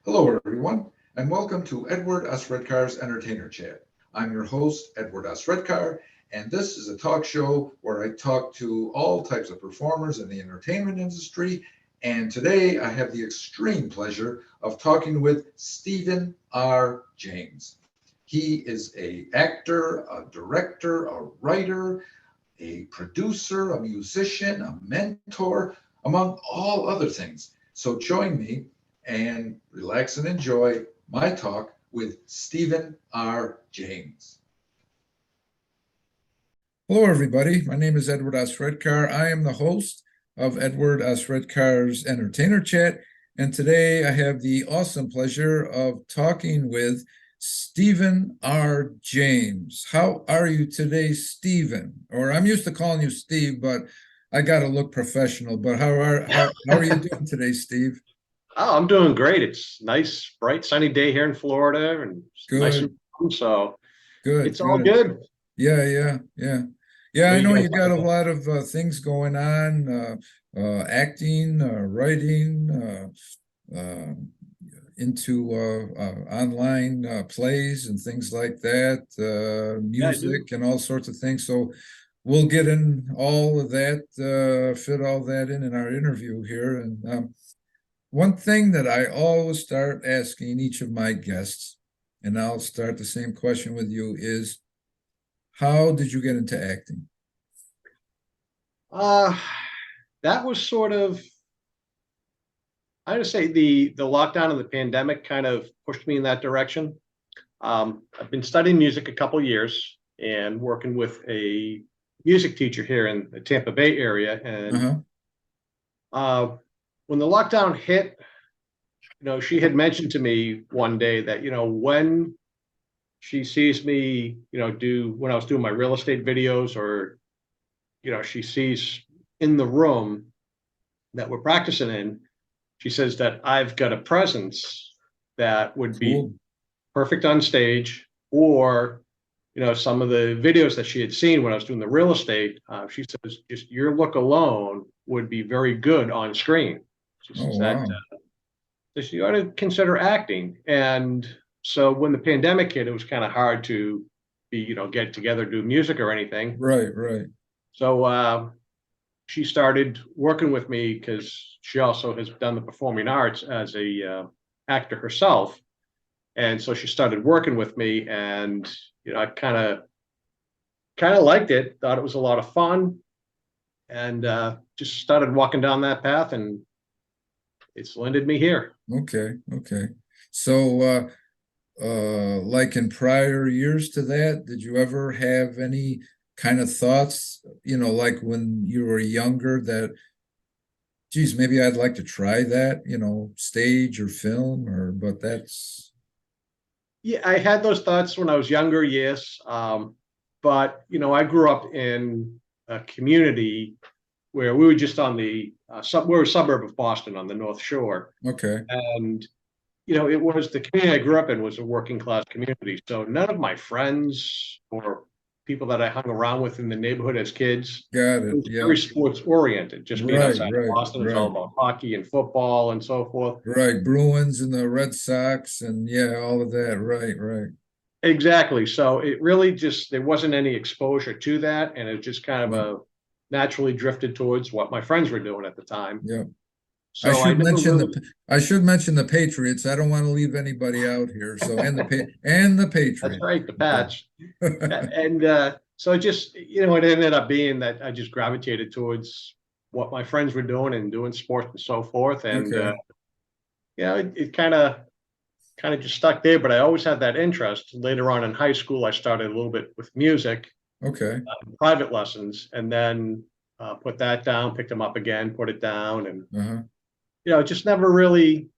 Hello, everyone, and welcome to Edward S. Redcar's Entertainer Chat. I'm your host, Edward S. Redcar, and this is a talk show where I talk to all types of performers in the entertainment industry. And today I have the extreme pleasure of talking with Stephen R. James. He is an actor, a director, a writer, a producer, a musician, a mentor, among all other things. So join me and relax and enjoy my talk with Stephen R. James. Hello, everybody. My name is Edward S. Redcar. I am the host of Edward S. Redcar's Entertainer Chat. And today I have the awesome pleasure of talking with Stephen R. James. How are you today, Stephen? Or I'm used to calling you Steve, but I got to look professional. But how are you doing today, Steve? Oh, I'm doing great. It's nice, bright, sunny day here in Florida, and it's nice and Good, warm, so good, it's all good. good. Yeah. What I do you know guys you got a lot of things going on, acting, writing, uh, into online plays and things like that, Yeah, I do. music and all sorts of things. So we'll get in all of that, fit all that in our interview here. And one thing that I always start asking each of my guests, and I'll start the same question with you, is how did you get into acting? Uh, that was sort of, I would say the lockdown and the pandemic kind of pushed me in that direction. I've been studying music a couple years and working with a music teacher here in the Tampa Bay area. And Uh-huh. uh, when the lockdown hit, she had mentioned to me one day that, when she sees me, do when I was doing my real estate videos, or she sees in the room that we're practicing in, she says that I've got a presence that would be Cool. perfect on stage, or some of the videos that she had seen when I was doing the real estate. She says just your look alone would be very good on screen. She Oh, says that wow. you ought to consider acting. And so when the pandemic hit, it was kind of hard to get together, do music or anything. Right, right. So she started working with me because she also has done the performing arts as a actor herself. And so she started working with me, and I kind of liked it, thought it was a lot of fun, and just started walking down that path, and it's landed me here. Okay, okay. So, like in prior years to that, did you ever have any kind of thoughts, like when you were younger that, geez, maybe I'd like to try that, stage or film but that's, Yeah, I had those thoughts when I was younger, yes. But I grew up in a community where we were just on we were a suburb of Boston on the North Shore, okay, and it was the community I grew up in was a working class community. So none of my friends or people that I hung around with in the neighborhood as kids, got it it. was Yeah. very sports oriented. Just being Right, outside of right, Boston, it was all right, about hockey and football and so forth. right. Bruins and the Red Sox and yeah, all of that. Right, right. Exactly. So it really just there wasn't any exposure to that, and it just kind of Yeah, naturally drifted towards what my friends were doing at the time. yeah. I So I should never mention really, the I should mention the Patriots. I don't want to leave anybody out here. So and the that's Patriots. right, the Yeah. Pats. And so it just, it ended up being that I just gravitated towards what my friends were doing and doing sports and so forth. And, Okay. it kind of just stuck there, but I always had that interest. Later on in high school, I started a little bit with music, Okay. private lessons, and then put that down, picked them up again, put it down. And, Uh-huh. just never really,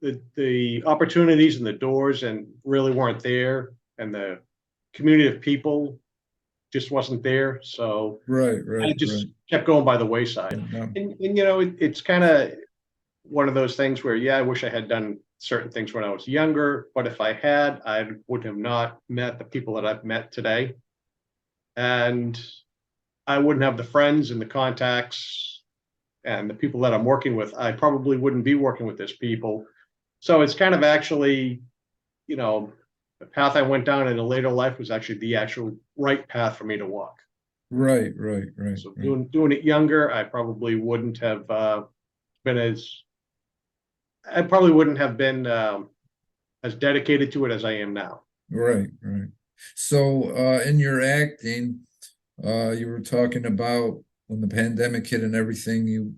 the opportunities and the doors and really weren't there. And the community of people just wasn't there. So Right, I right, right. just kept going by the wayside. Yeah. And it's kind of one of those things where, yeah, I wish I had done certain things when I was younger, but if I had, I would have not met the people that I've met today. And I wouldn't have the friends and the contacts and the people that I'm working with. I probably wouldn't be working with these people. So it's kind of actually, you know, the path I went down in a later life was actually the actual right path for me to walk. Right. So doing it younger, I probably wouldn't have been as I probably wouldn't have been as dedicated to it as I am now. Right. So, in your acting, you were talking about when the pandemic hit and everything, you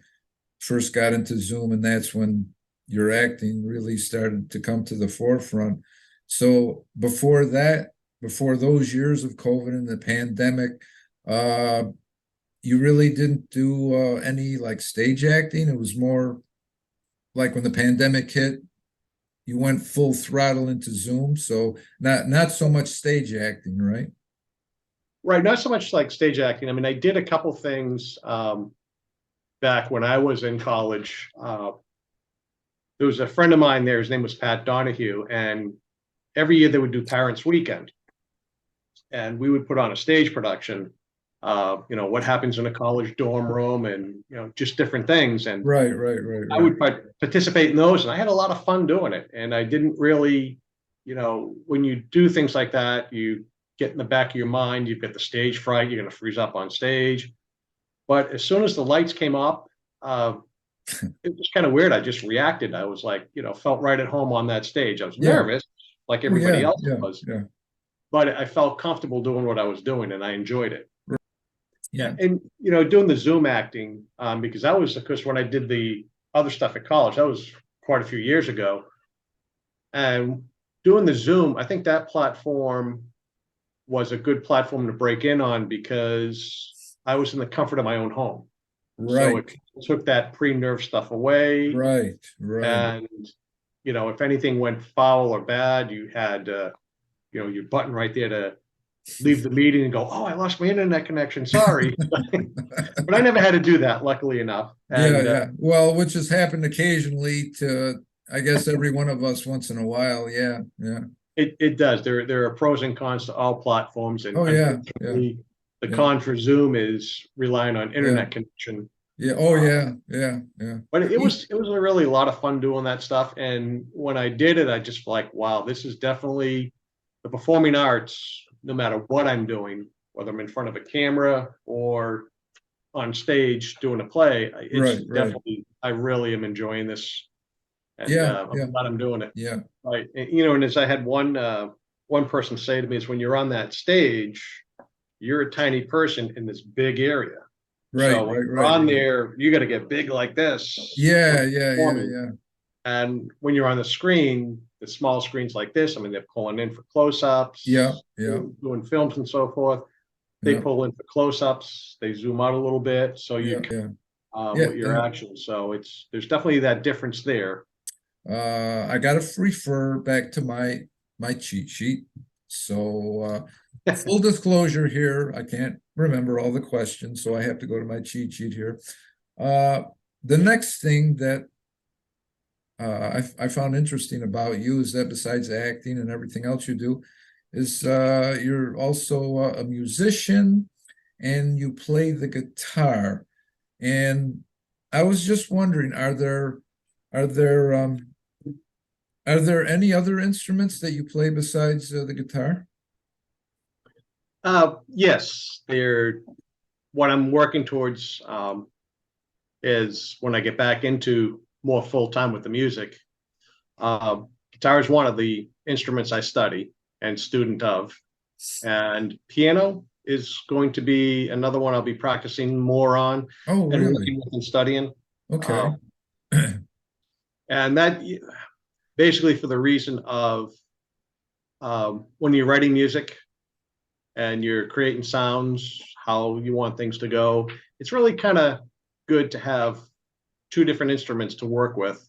first got into Zoom, and that's when your acting really started to come to the forefront. So before that, before those years of COVID and the pandemic, you really didn't do any like stage acting. It was more like when the pandemic hit, you went full throttle into Zoom. So not so much stage acting, right? Right, not so much like stage acting. I mean, I did a couple things back when I was in college. There was a friend of mine there. His name was Pat Donahue, and every year they would do Parents Weekend, and we would put on a stage production. You know, what happens in a college dorm room, and you know, just different things. And Right. I would participate in those, and I had a lot of fun doing it. And I didn't really, you know, when you do things like that, you get in the back of your mind, you've got the stage fright, you're going to freeze up on stage. But as soon as the lights came up, it was kind of weird. I just reacted. I was like, you know, felt right at home on that stage. I was nervous, like everybody else was, but I felt comfortable doing what I was doing, and I enjoyed it. Yeah. And you know, doing the Zoom acting, because that was, of course, when I did the other stuff at college. That was quite a few years ago. And doing the Zoom, I think that platform was a good platform to break in on because I was in the comfort of my own home. So it took that pre-nerve stuff away. Right. And you know, if anything went foul or bad, you had you know, your button right there to leave the meeting and go, oh, I lost my internet connection, sorry. But I never had to do that, luckily enough. And, well, which has happened occasionally to, I guess, every one of us once in a while. Yeah. It does. There are pros and cons to all platforms, and the con for Zoom is relying on internet connection. But it was a really lot of fun doing that stuff. And when I did it, I just like, wow, this is definitely the performing arts. No matter what I'm doing, whether I'm in front of a camera or on stage doing a play, it's definitely, I really am enjoying this. And I'm glad I'm doing it. Yeah. Right. And, you know, and as I had one person say to me, is when you're on that stage, you're a tiny person in this big area. So when you're on there, you got to get big like this. Yeah. And when you're on the screen, the small screens like this, I mean, they're pulling in for close-ups. Doing films and so forth. They pull in for close-ups. They zoom out a little bit, so you can with your action. So there's definitely that difference there. I got to refer back to my cheat sheet. So full disclosure here, I can't remember all the questions, so I have to go to my cheat sheet here. The next thing that I found interesting about you is that besides acting and everything else you do, is you're also a musician and you play the guitar. And I was just wondering, are there any other instruments that you play besides the guitar? Yes, what I'm working towards is when I get back into more full-time with the music. Guitar is one of the instruments I study and student of, and piano is going to be another one I'll be practicing more on. Oh, and really? And studying. Okay. And that basically for the reason of when you're writing music and you're creating sounds, how you want things to go, it's really kind of good to have two different instruments to work with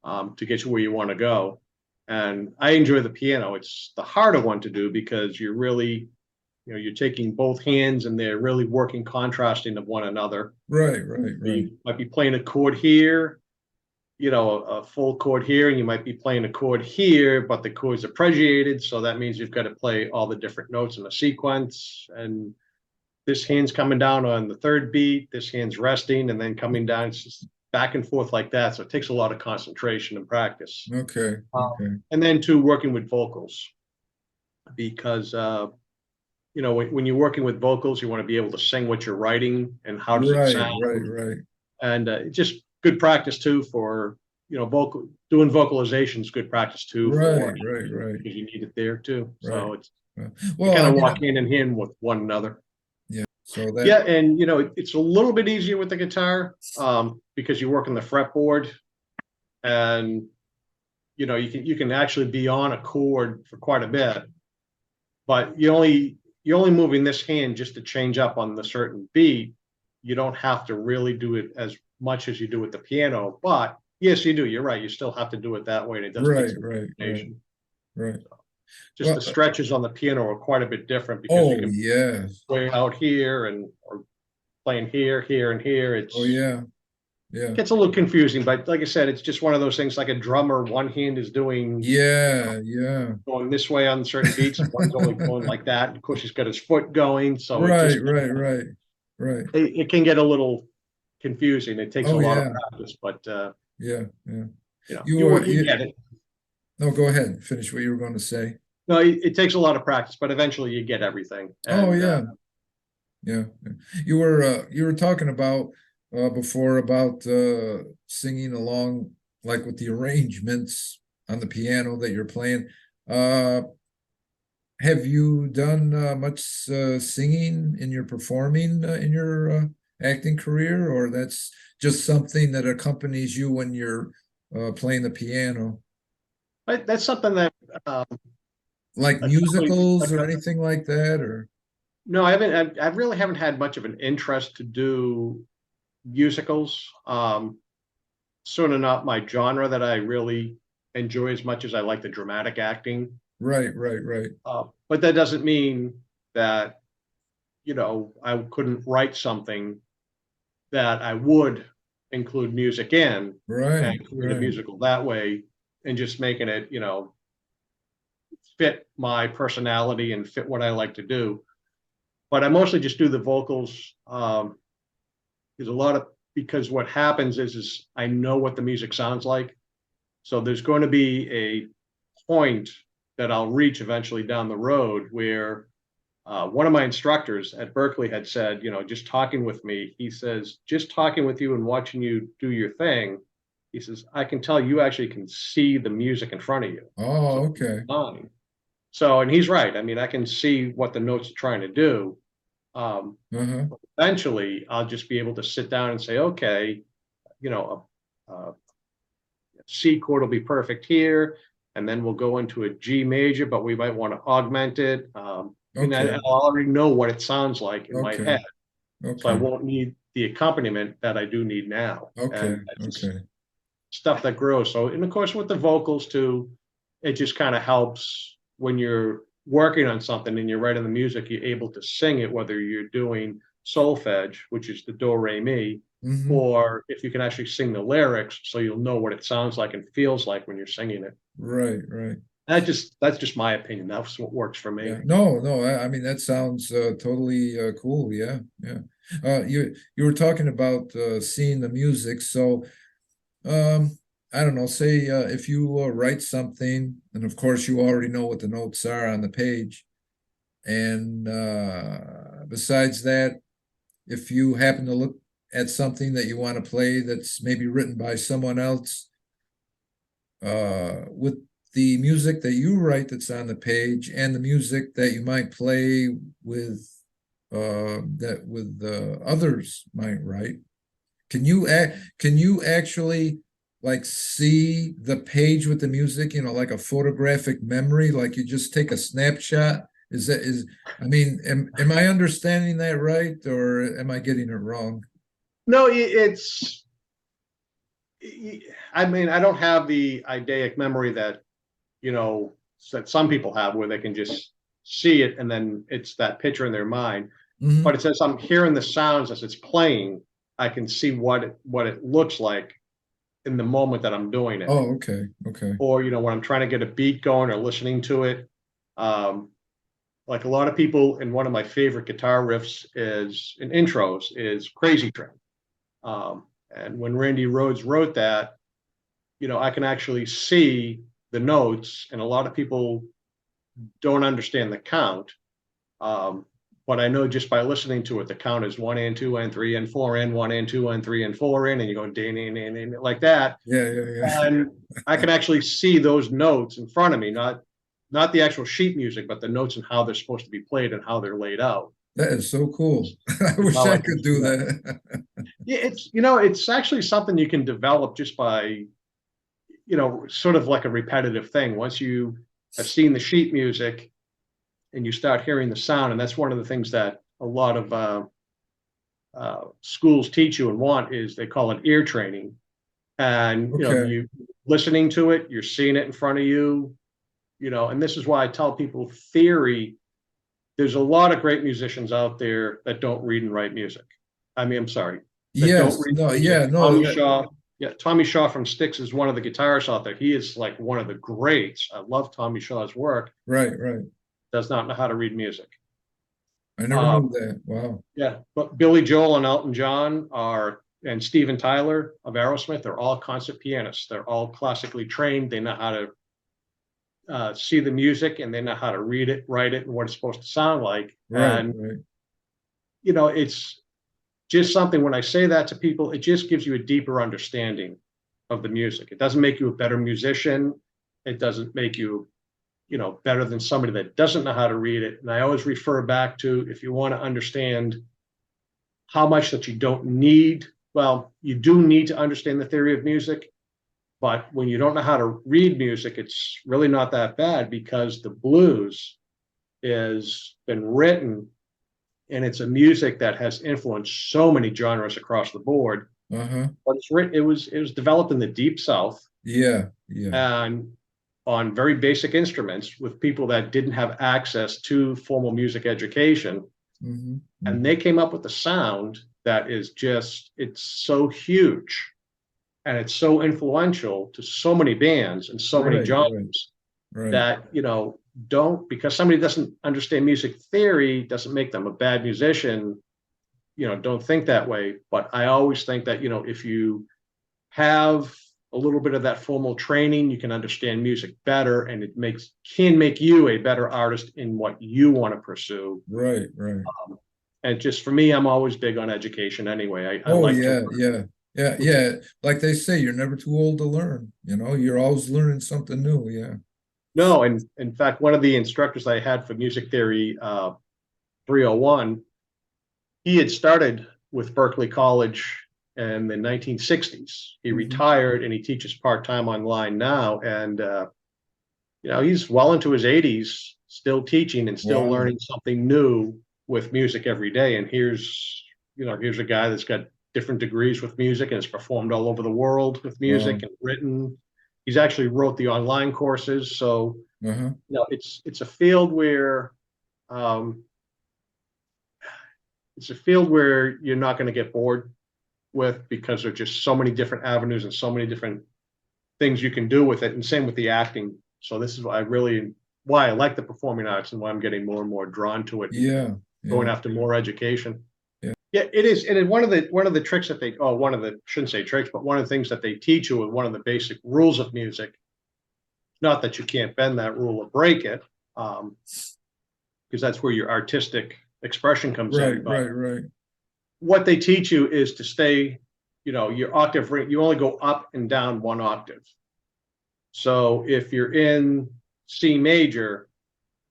to get you where you want to go. And I enjoy the piano. It's the harder one to do because you're really, you know, you're taking both hands and they're really working contrasting of one another. Right. You might be playing a chord here, you know, a full chord here, and you might be playing a chord here, but the chords are pregiated. So that means you've got to play all the different notes in a sequence. And this hand's coming down on the third beat, this hand's resting and then coming down. It's just, back and forth like that. So it takes a lot of concentration and practice. Okay, okay. And then too, working with vocals, because you know, when you're working with vocals, you want to be able to sing what you're writing and how does it Right, sound, right. and just good practice too for, you know, doing vocalizations. Good practice too for, Right. because you need it there too. So Right. it's Well, you I kind of mean, walk hand in hand with one another. yeah. So that, Yeah, and you know, it's a little bit easier with the guitar because you work on the fretboard, and you know, you can actually be on a chord for quite a bit, but you're only moving this hand just to change up on the certain beat. You don't have to really do it as much as you do with the piano, but yes, you do. You're right. You still have to do it that way, and it does take some right. coordination. Right. Just Well, the stretches on the piano are quite a bit different because you oh, can yeah. play out here and or playing here, here, and here. Oh, It's yeah. Yeah. gets a little confusing, but like I said, it's just one of those things. Like a drummer, one hand is doing Yeah. going this way on certain beats, and one's only going like that. And of course, he's got his foot going, so Right. it can get a little confusing. It takes a Oh, lot of yeah. practice, but Yeah. you know, You are, you get it. no, go ahead. Finish what you were going to say. No, it takes a lot of practice, but eventually you get everything. Oh, And yeah. Yeah. You were talking about before about singing along like with the arrangements on the piano that you're playing. Uh, have you done much singing in your performing in your acting career, or that's just something that accompanies you when you're playing the piano? that's something that um, Like I probably musicals or anything like that, or no, I haven't. I really haven't had much of an interest to do musicals. Sort of not my genre that I really enjoy as much as I like the dramatic acting. right. But that doesn't mean that, you know, I couldn't write something that I would include music in and create a Right. musical that way, and just making it, you know, fit my personality and fit what I like to do. But I mostly just do the vocals. There's a lot of because what happens is I know what the music sounds like. So there's going to be a point that I'll reach eventually down the road where one of my instructors at Berkeley had said, you know, just talking with me, he says, just talking with you and watching you do your thing, he says, I can tell you actually can see the music in front of you. Oh, So, okay. fine. So, and he's right. I mean, I can see what the notes are trying to do. Um, Uh-huh. Eventually, I'll just be able to sit down and say, okay, you know, a C chord will be perfect here, and then we'll go into a G major, but we might want to augment it. And Okay. I'll already know what it sounds like in my Okay. head, so I Okay. won't need the accompaniment that I do need now. Okay. And that's just Okay. stuff that grows. So, and of course, with the vocals too, it just kind of helps when you're working on something and you're writing the music, you're able to sing it, whether you're doing solfege, which is the do, re, mi, Hmm. or if you can actually sing the lyrics so you'll know what it sounds like and feels like when you're singing it. Right. That's just my opinion. That's what works for me. Yeah. No. I mean, that sounds totally cool. Yeah. You were talking about seeing the music. So, I don't know, say if you write something, and of course you already know what the notes are on the page. And besides that, if you happen to look at something that you want to play that's maybe written by someone else, with the music that you write that's on the page and the music that you might play with others might write, can you actually like see the page with the music, you know, like a photographic memory, like you just take a snapshot? I mean, am I understanding that right, or am I getting it wrong? No, I mean, I don't have the eidetic memory that, you know, that some people have where they can just see it and then it's that picture in their mind. Mhm. But it says I'm hearing the sounds as it's playing. I can see what it looks like in the moment that I'm doing it. Oh, okay. Or, you know, when I'm trying to get a beat going or listening to it. Like a lot of people, and one of my favorite guitar riffs is in intros is Crazy Train. And when Randy Rhoads wrote that, I can actually see the notes, and a lot of people don't understand the count. But I know just by listening to it, the count is 1 and 2 and 3 and 4 and 1 and 2 and 3 and 4 in, and you go in like that. Yeah. And I can actually see those notes in front of me, not the actual sheet music, but the notes and how they're supposed to be played and how they're laid out. That is so cool. I wish I could do that. Yeah, it's actually something you can develop just by, sort of like a repetitive thing. Once you have seen the sheet music and you start hearing the sound, and that's one of the things that a lot of schools teach you and want, is they call it ear training. And you listening to it, you're seeing it in front of you, and this is why I tell people theory. There's a lot of great musicians out there that don't read and write music. I mean, I'm sorry. Yes, Tommy Shaw. Yeah, Tommy Shaw from Styx is one of the guitarists out there. He is like one of the greats. I love Tommy Shaw's work. Right. Does not know how to read music. I never knew that. Wow. Yeah, but Billy Joel and Elton John and Steven Tyler of Aerosmith, they're all concert pianists. They're all classically trained. They know how to see the music, and they know how to read it, write it, and what it's supposed to sound like. Right. It's just something, when I say that to people, it just gives you a deeper understanding of the music. It doesn't make you a better musician. It doesn't make you, better than somebody that doesn't know how to read it. And I always refer back to, if you want to understand how much that you don't need, well, you do need to understand the theory of music. But when you don't know how to read music, it's really not that bad, because the blues has been written, and it's a music that has influenced so many genres across the board. But it was developed in the Deep South. Yeah. And on very basic instruments, with people that didn't have access to formal music education. And they came up with a sound that is it's so huge. And it's so influential to so many bands and so many genres that, because somebody doesn't understand music theory doesn't make them a bad musician. Don't think that way. But I always think that, if you have a little bit of that formal training, you can understand music better, and it can make you a better artist in what you want to pursue. Right. And just for me, I'm always big on education anyway. I like to. Yeah. Like they say, you're never too old to learn. You're always learning something new. Yeah. No, and in fact, one of the instructors I had for music theory 301, he had started with Berklee College in the 1960s. He retired, and he teaches part-time online now. And he's well into his 80s, still teaching and still learning something new with music every day. And here's a guy that's got different degrees with music and has performed all over the world with music and written. He's actually wrote the online courses. So, it's a field where you're not going to get bored with, because there's just so many different avenues and so many different things you can do with it. And same with the acting. So this is why I like the performing arts, and why I'm getting more and more drawn to it. Going after more education. Yeah, it is. And one of the tricks that shouldn't say tricks, but one of the things that they teach you, and one of the basic rules of music, not that you can't bend that rule or break it, because that's where your artistic expression comes in. Right. What they teach you is to stay, your octave range, you only go up and down one octave. So if you're in C major,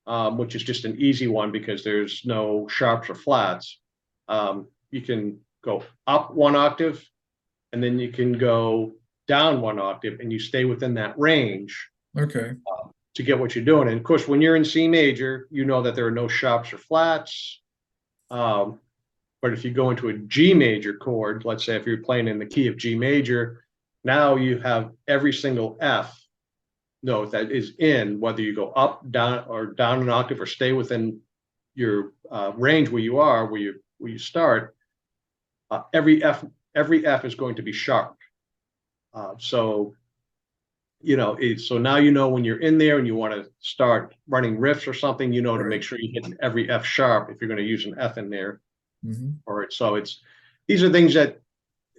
which is just an easy one because there's no sharps or flats, you can go up one octave, and then you can go down one octave, and you stay within that range. To get what you're doing. And of course, when you're in C major, that there are no sharps or flats. But if you go into a G major chord, let's say if you're playing in the key of G major, now you have every single F note that is in, whether you go up, down, or down an octave, or stay within your range where you start. Every F is going to be sharp. So now when you're in there and you want to start running riffs or something, to make sure you hit every F sharp if you're going to use an F in there. All right. So these are things that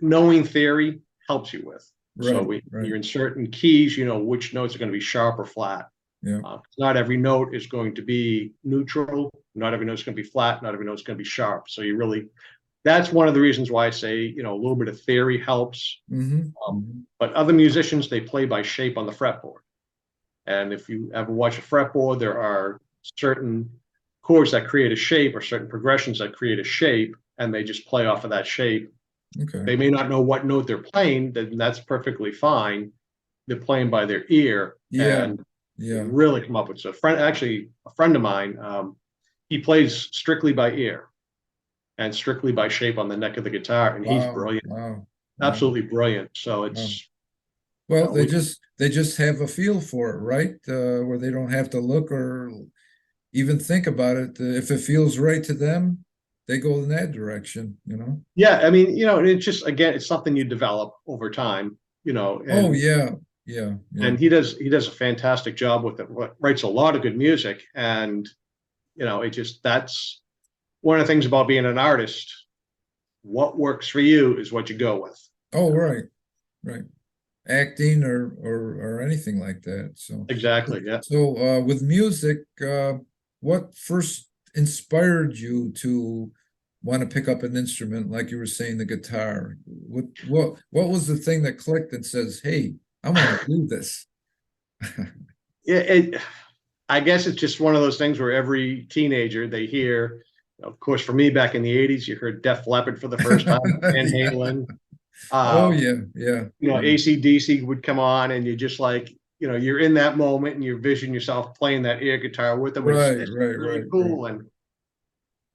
knowing theory helps you with. So Right, right. you're in certain keys, you know which notes are going to be sharp or flat. Yeah. Not every note is going to be neutral. Not every note is going to be flat. Not every note is going to be sharp. So you really, that's one of the reasons why I say, you know, a little bit of theory helps. But other musicians, they play by shape on the fretboard. And if you ever watch a fretboard, there are certain chords that create a shape or certain progressions that create a shape, and they just play off of that shape. Okay. They may not know what note they're playing, then that's perfectly fine. They're playing by their ear. Yeah. And Yeah. really come up with. So a friend of mine, he plays strictly by ear and strictly by shape on the neck of the guitar, and he's Wow. brilliant, Wow. absolutely brilliant. So Wow. it's Well, they just have a feel for it, right? Where they don't have to look or even think about it. If it feels right to them, they go in that direction, you know? yeah. I mean, you know, it's just again, it's something you develop over time, you know. Oh And yeah. Yeah. Yeah. and he does a fantastic job with it. Writes a lot of good music, and you know, it just that's one of the things about being an artist. What works for you is what you go with. Oh, right. Right. Acting or anything like that. So Exactly. Yeah. so with music, what first inspired you to want to pick up an instrument, like you were saying, the guitar? What was the thing that clicked and says, "Hey, I want to do this"? I guess it's just one of those things where every teenager they hear. Of course, for me back in the '80s, you heard Def Leppard for the first time, Van Yeah. Halen. Oh yeah, yeah. You know, AC/DC would come on, and you just like, you know, you're in that moment, and you vision yourself playing that air guitar with them. Right, It's right, really right, cool, and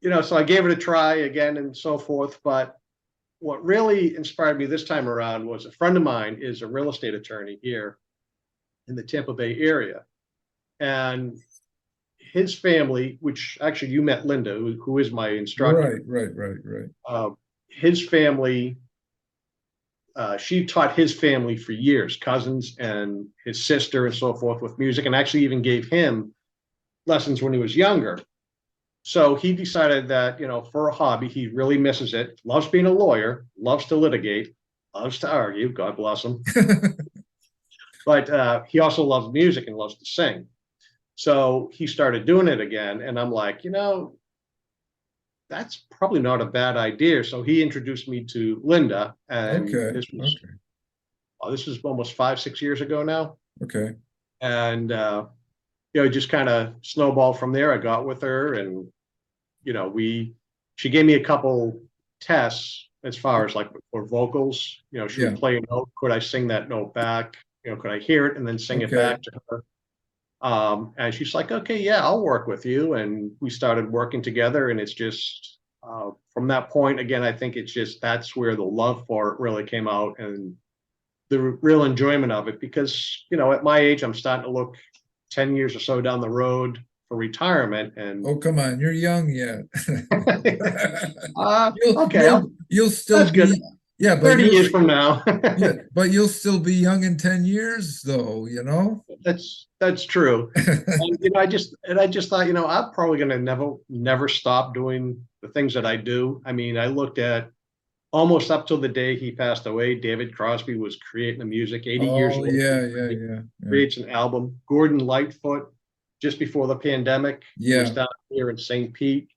you know, so I gave it a try again, and so forth. But what really inspired me this time around was a friend of mine is a real estate attorney here in the Tampa Bay area, and his family, which actually you met Linda, who is my instructor. right. His family, she taught his family for years, cousins and his sister and so forth with music, and actually even gave him lessons when he was younger. So he decided that, you know, for a hobby, he really misses it, loves being a lawyer, loves to litigate, loves to argue, God bless him. But he also loves music and loves to sing. So he started doing it again. And I'm like, you know, that's probably not a bad idea. So he introduced me to Linda. And Okay, this was almost 5-6 years ago now. okay. And, you know, it just kind of snowballed from there. I got with her, and, you know, she gave me a couple tests as far as like for vocals. You know, she would play a note. Could I sing that note back? You know, could I hear it and then sing it back to her? And she's like, okay, yeah, I'll work with you. And we started working together, and it's just from that point, again, I think it's just that's where the love for it really came out, and the real enjoyment of it. Because, you know, at my age, I'm starting to look 10 years or so down the road for retirement. And oh, come on, you're young yet. Okay, you'll still that's be good. Yeah, but 30 years from now. yeah, but you'll still be young in 10 years though, you know? That's true. And, you know, I just thought, you know, I'm probably gonna never stop doing the things that I do. I mean, I looked at almost up till the day he passed away, David Crosby was creating the music, 80 years Oh old. yeah. Creates an album. Gordon Lightfoot, just before the pandemic, he was Yeah. down here in St. Pete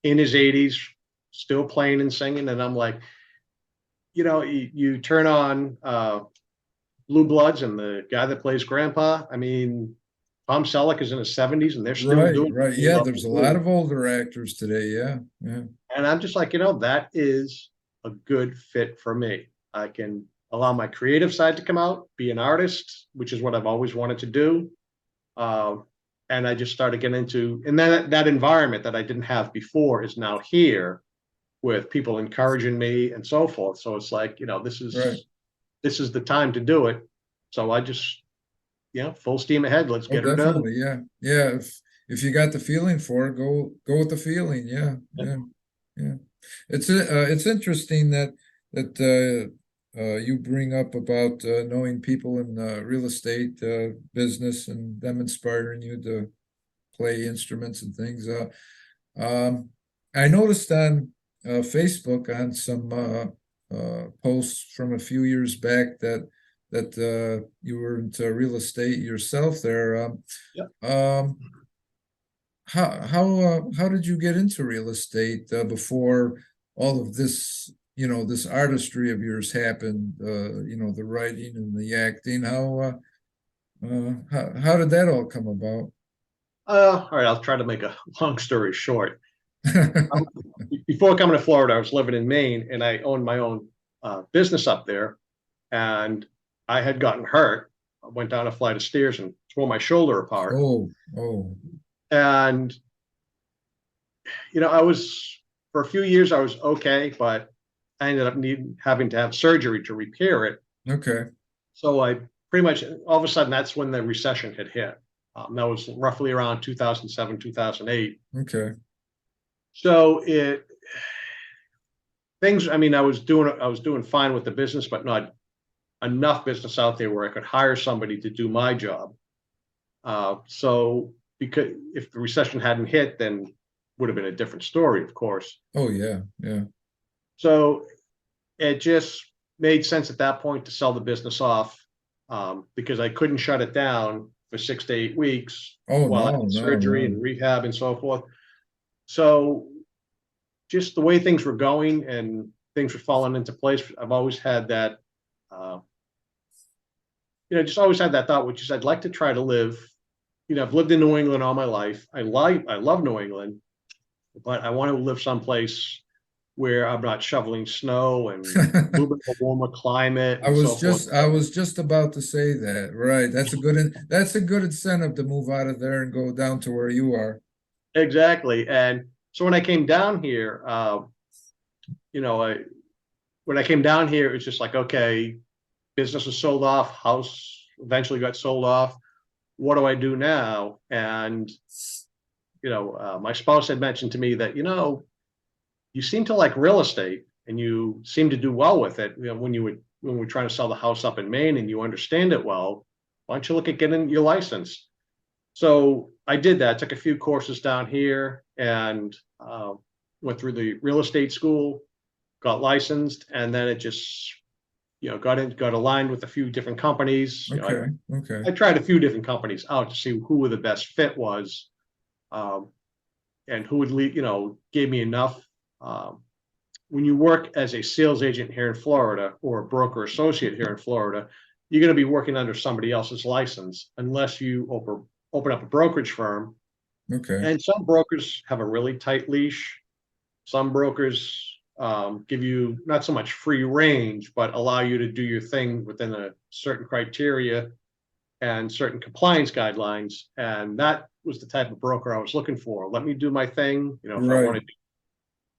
in his 80s, still playing and singing. And I'm like, you know, you turn on Blue Bloods and the guy that plays Grandpa. I mean, Tom Selleck is in his 70s, and they're still doing Right. Yeah, there's a lot of older actors today. Yeah. And I'm just like, you know, that is a good fit for me. I can allow my creative side to come out, be an artist, which is what I've always wanted to do. And I just started getting into, and then that environment that I didn't have before is now here, with people encouraging me and so forth. So it's like, you know, this is the time to do it. So I just, you know, full steam ahead. Let's get her done. Yeah. If you got the feeling for it, go with the feeling. Yeah. It's interesting that you bring up about knowing people in real estate business and them inspiring you to play instruments and things. I noticed on Facebook on some posts from a few years back that you were into real estate yourself there. How did you get into real estate before all of this, this artistry of yours happened? The writing and the acting. How did that all come about? All right, I'll try to make a long story short. Before coming to Florida, I was living in Maine, and I owned my own business up there. And I had gotten hurt. I went down a flight of stairs and tore my shoulder apart. Oh. And I was, for a few years I was okay, but I ended up having to have surgery to repair it. Okay. So I pretty much, all of a sudden, that's when the recession had hit. That was roughly around 2007, 2008. Okay. So I was doing fine with the business, but not enough business out there where I could hire somebody to do my job. So because if the recession hadn't hit, then would have been a different story, of course. Oh yeah. So it just made sense at that point to sell the business off, because I couldn't shut it down for 6 to 8 weeks while I had surgery and rehab and so forth. So just the way things were going and things were falling into place, I've always had that, just always had that thought, which is I'd like to try to live. I've lived in New England all my life. I love New England, but I want to live someplace where I'm not shoveling snow and a little bit of a warmer climate. I was just about to say that. Right. That's a good incentive to move out of there and go down to where you are. Exactly. And so when I came down here, when I came down here, it's just like, okay, business was sold off, house eventually got sold off. What do I do now? And, my spouse had mentioned to me that, you seem to like real estate and you seem to do well with it. When we're trying to sell the house up in Maine and you understand it well, why don't you look at getting your license? So I did that, took a few courses down here and went through the real estate school, got licensed, and then it just, got aligned with a few different companies. Okay. I tried a few different companies out to see who the best fit was, and who would gave me enough. When you work as a sales agent here in Florida or a broker associate here in Florida, you're going to be working under somebody else's license unless you open up a brokerage firm. Okay. And some brokers have a really tight leash. Some brokers give you not so much free range, but allow you to do your thing within a certain criteria and certain compliance guidelines. And that was the type of broker I was looking for. Let me do my thing. If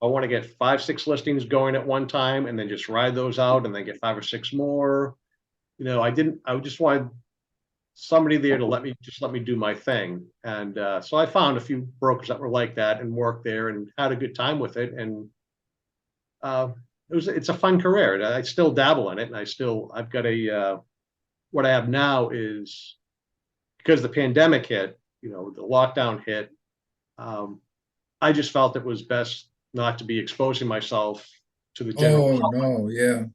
I want to get 5, 6 listings going at one time and then just ride those out and then get 5 or 6 more. I just wanted somebody there to let me do my thing. And so I found a few brokers that were like that and worked there and had a good time with it. And it's a fun career. I still dabble in it, and I've got what I have now is because the pandemic hit, the lockdown hit. I just felt it was best not to be exposing myself to the general public. No, yeah.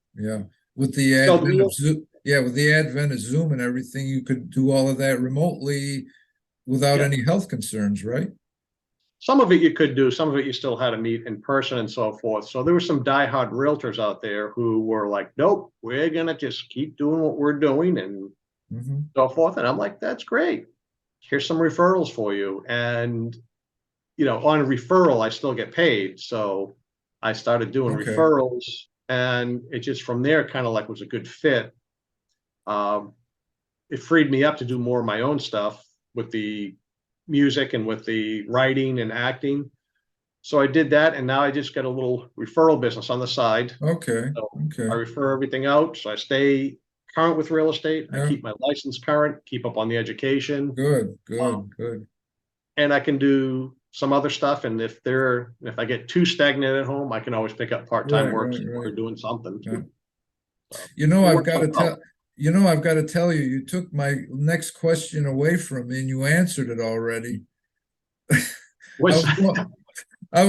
With the advent of Zoom, with the advent of Zoom and everything, you could do all of that remotely without any health concerns, right? Some of it you could do, some of it you still had to meet in person and so forth. So there were some diehard realtors out there who were like, nope, we're going to just keep doing what we're doing and so forth. And I'm like, that's great. Here's some referrals for you. And, on a referral, I still get paid. So I started doing referrals, and it just from there kind of like was a good fit. It freed me up to do more of my own stuff with the music and with the writing and acting. So I did that, and now I just got a little referral business on the side. Okay. So I refer everything out, so I stay current with real estate. I keep my license current, keep up on the education. Good. And I can do some other stuff. And if I get too stagnant at home, I can always pick up part-time work or doing something. Yeah. I've got to tell you, you took my next question away from me and you answered it already. I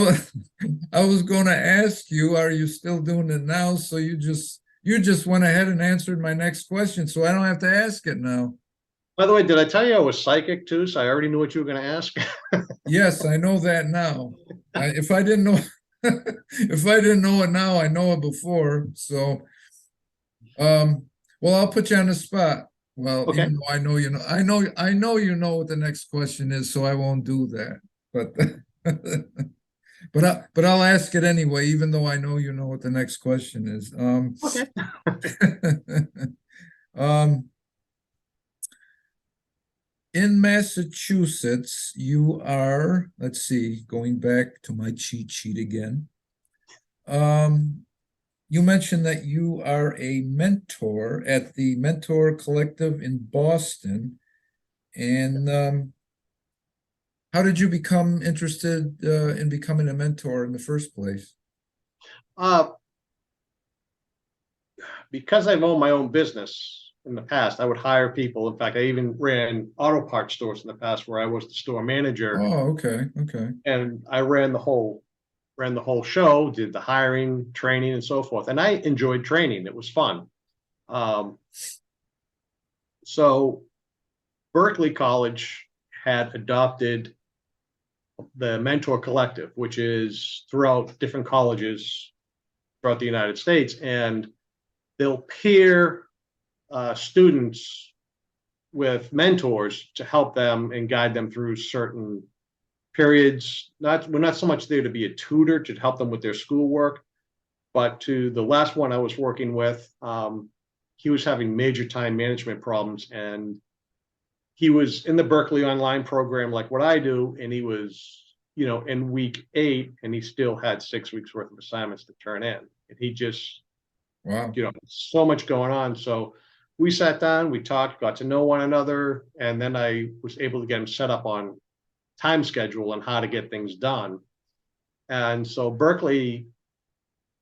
was going to ask you, are you still doing it now? So you just went ahead and answered my next question, so I don't have to ask it now. By the way, did I tell you I was psychic too? So I already knew what you were going to ask. Yes, I know that now. If I didn't know, if I didn't know it now, I know it before. So, well, I'll put you on the spot. Well, Okay. even though I know you know, I know you know what the next question is, so I won't do that. But, but I'll ask it anyway, even though I know you know what the next question is. Okay. Um, in Massachusetts, you are, let's see, going back to my cheat sheet again. You mentioned that you are a mentor at the Mentor Collective in Boston. And how did you become interested in becoming a mentor in the first place? Uh, because I've owned my own business in the past, I would hire people. In fact, I even ran auto parts stores in the past where I was the store manager, Oh, okay, okay. and I ran the whole show, did the hiring, training, and so forth. And I enjoyed training. It was fun. Um, so Berkeley College had adopted the Mentor Collective, which is throughout different colleges throughout the United States, and they'll pair students with mentors to help them and guide them through certain periods. We're not so much there to be a tutor to help them with their schoolwork, but to the last one I was working with, he was having major time management problems, and he was in the Berkeley Online program like what I do, and he was, in week 8, and he still had 6 weeks worth of assignments to turn in, and he just, Wow. so much going on. So we sat down, we talked, got to know one another, and then I was able to get him set up on time schedule and how to get things done. And so Berkeley,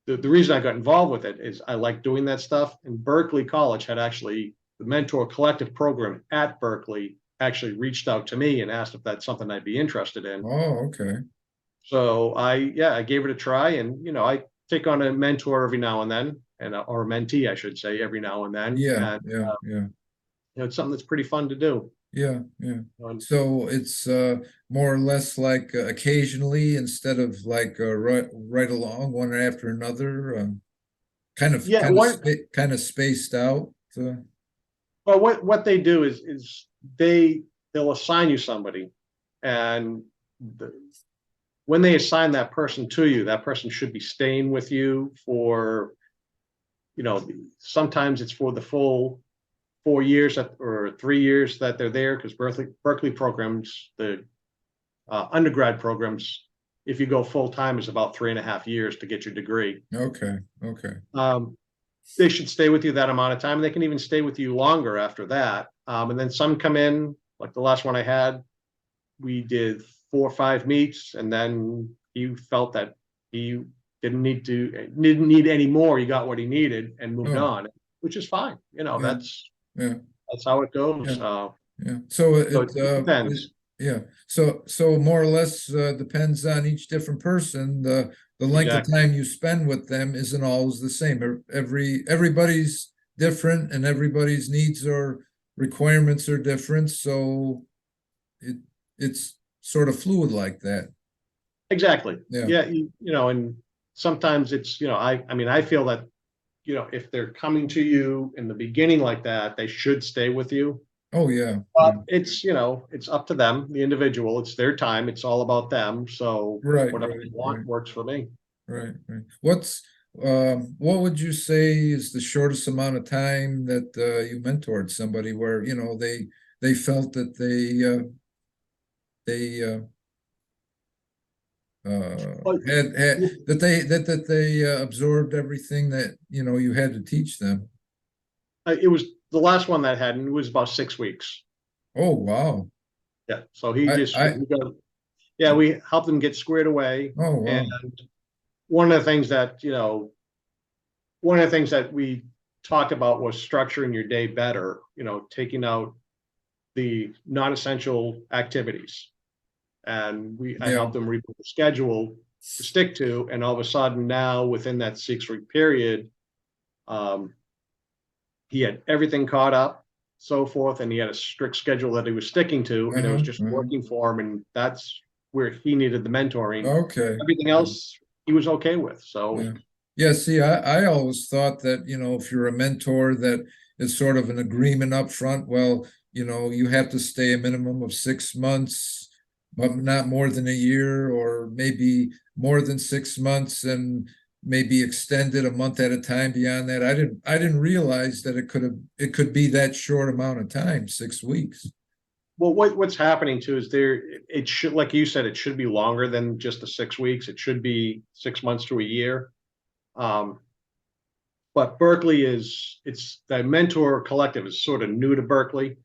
the reason I got involved with it is I like doing that stuff. And Berkeley College had actually, the Mentor Collective program at Berkeley actually reached out to me and asked if that's something I'd be interested in. Oh, okay. So I gave it a try, and I take on a mentor every now and then, or a mentee, I should say, every now and then. Yeah, And yeah. it's something that's pretty fun to do. Yeah, yeah. And So it's more or less like occasionally instead of like right along one after another, kind of yeah, kind of spaced out. well, what they do is they'll assign you somebody, and the, when they assign that person to you, that person should be staying with you for, sometimes it's for the full 4 years or 3 years that they're there, because Berkeley programs, the undergrad programs, if you go full time, is about 3.5 years to get your degree. Okay, okay. They should stay with you that amount of time. They can even stay with you longer after that. And then some come in, like the last one I had, we did 4 or 5 meets, and then he felt that he didn't need any more. He got what he needed and moved on, which is fine. Yeah, That's yeah, how it goes. yeah. So So it depends. yeah. So more or less depends on each different person. The length of Exactly. time you spend with them isn't always the same. Everybody's different, and everybody's needs or requirements are different. So it's sort of fluid like that. Exactly. Yeah. Yeah. And sometimes it's, I feel that, if they're coming to you in the beginning like that, they should stay with you. Oh yeah. It's up to them, the individual. It's their time. It's all about them. So Right, whatever right, they want right. works for me. Right, right. What would you say is the shortest amount of time that you mentored somebody where, they felt that they Well, had that they absorbed everything that, you had to teach them? it was the last one that had, and it was about 6 weeks. Oh, wow. Yeah. So he I just, I we helped him get squared away. oh, And wow. one of the things that, we talked about was structuring your day better, taking out the non-essential activities. And I Yeah. helped them rebuild the schedule to stick to. And all of a sudden now within that 6 week period, he had everything caught up, so forth, and he had a strict schedule that he was sticking to, and it was just working for him. And that's where he needed the mentoring. Okay. Everything else he was okay with. So Yeah. Yeah, see, I always thought that, if you're a mentor, that is sort of an agreement up front. Well, you have to stay a minimum of 6 months, but not more than a year, or maybe more than 6 months, and maybe extended a month at a time beyond that. I didn't realize that it could be that short amount of time, 6 weeks. well, what's happening too is it should, like you said, it should be longer than just the 6 weeks. It should be 6 months to a year. But Berkeley it's the Mentor Collective is sort of new to Berkeley.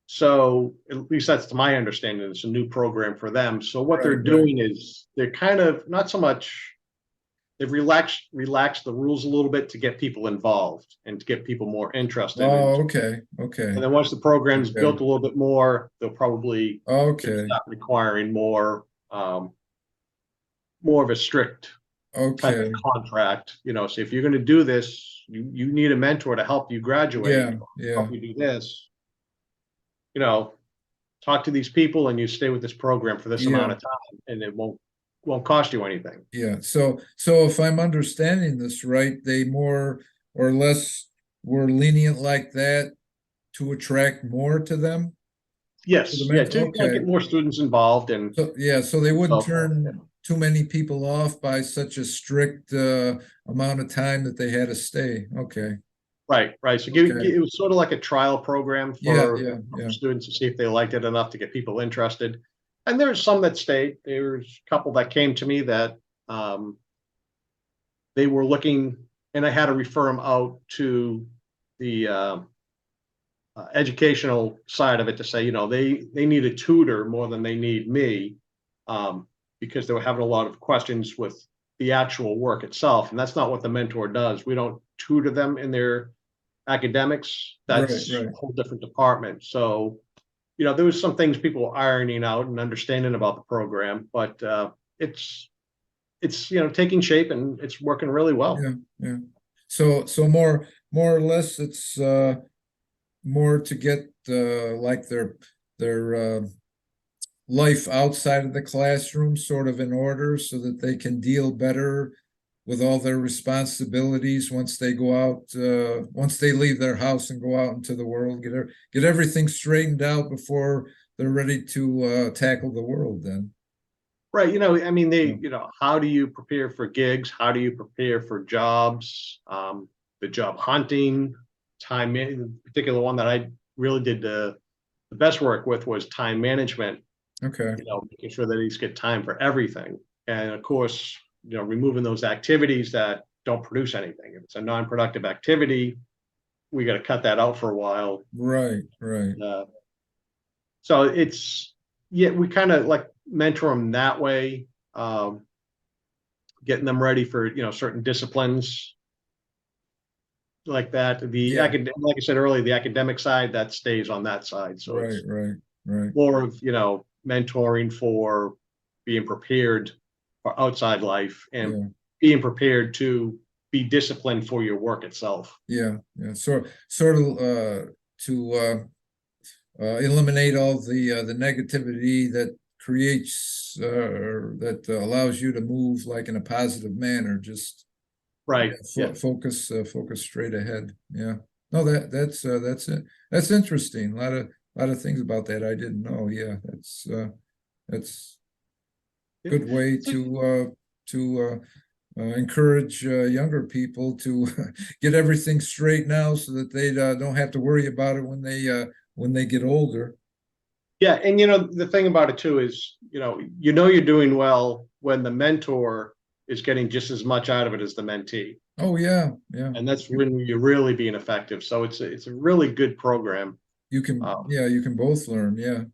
So at least that's to my understanding. It's a new program for them. So what they're doing is they're kind of not so much, they've relaxed the rules a little bit to get people involved and to get people more interested. Oh, okay. And then once the program's built a little bit more, they'll probably start requiring more of a strict type of contract. So if you're going to do this, you need a mentor to help you graduate. Help you do this. Talk to these people and you stay with this program for this amount of time, and it won't cost you anything. Yeah. So if I'm understanding this right, they more or less were lenient like that to attract more to them. Yes. To get more students involved. And so they wouldn't turn too many people off by such a strict amount of time that they had to stay. Okay. Right. So it was sort of like a trial program for students to see if they liked it enough to get people interested. And there's some that stayed. There's a couple that came to me that they were looking, and I had to refer them out to the educational side of it to say, they need a tutor more than they need me, because they were having a lot of questions with the actual work itself. And that's not what the mentor does. We don't tutor them in their academics. That's a whole different department. So, there was some things people were ironing out and understanding about the program, but it's taking shape and it's working really well. Yeah. So more or less, it's more to get like their life outside of the classroom sort of in order, so that they can deal better with all their responsibilities once they go out, once they leave their house and go out into the world, get everything straightened out before they're ready to tackle the world then. Right. How do you prepare for gigs? How do you prepare for jobs? The job hunting, time, in particular one that I really did the best work with was time management. Okay. Making sure that he's get time for everything. And of course, removing those activities that don't produce anything. If it's a non-productive activity, we got to cut that out for a while. Right. So we kind of like mentor them that way, getting them ready for, certain disciplines like that. Like I said earlier, the academic side, that stays on that side. So it's more of, mentoring for being prepared for outside life and being prepared to be disciplined for your work itself. So sort of to eliminate all the negativity that creates that allows you to move like in a positive manner. Just focus straight ahead. No, that's it. That's interesting. A lot of things about that I didn't know. That's good way to encourage younger people to get everything straight now, so that they don't have to worry about it when they get older. Yeah, and the thing about it too is you're doing well when the mentor is getting just as much out of it as the mentee. Oh yeah. And that's when you're really being effective. So it's a really good program. You can you can both learn. Yeah.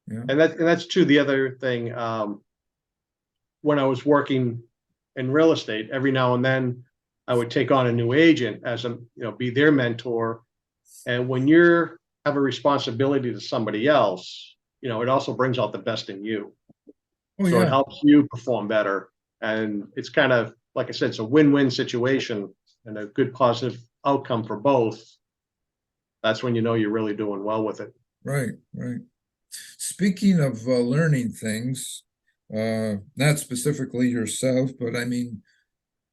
And that's too the other thing. When I was working in real estate, every now and then I would take on a new agent as be their mentor. And when you have a responsibility to somebody else, it also brings out the best in you. Oh, So it yeah, helps you perform better. And it's kind of, like I said, it's a win-win situation and a good positive outcome for both. That's when you know you're really doing well with it. right, right. Speaking of learning things, not specifically yourself, but I mean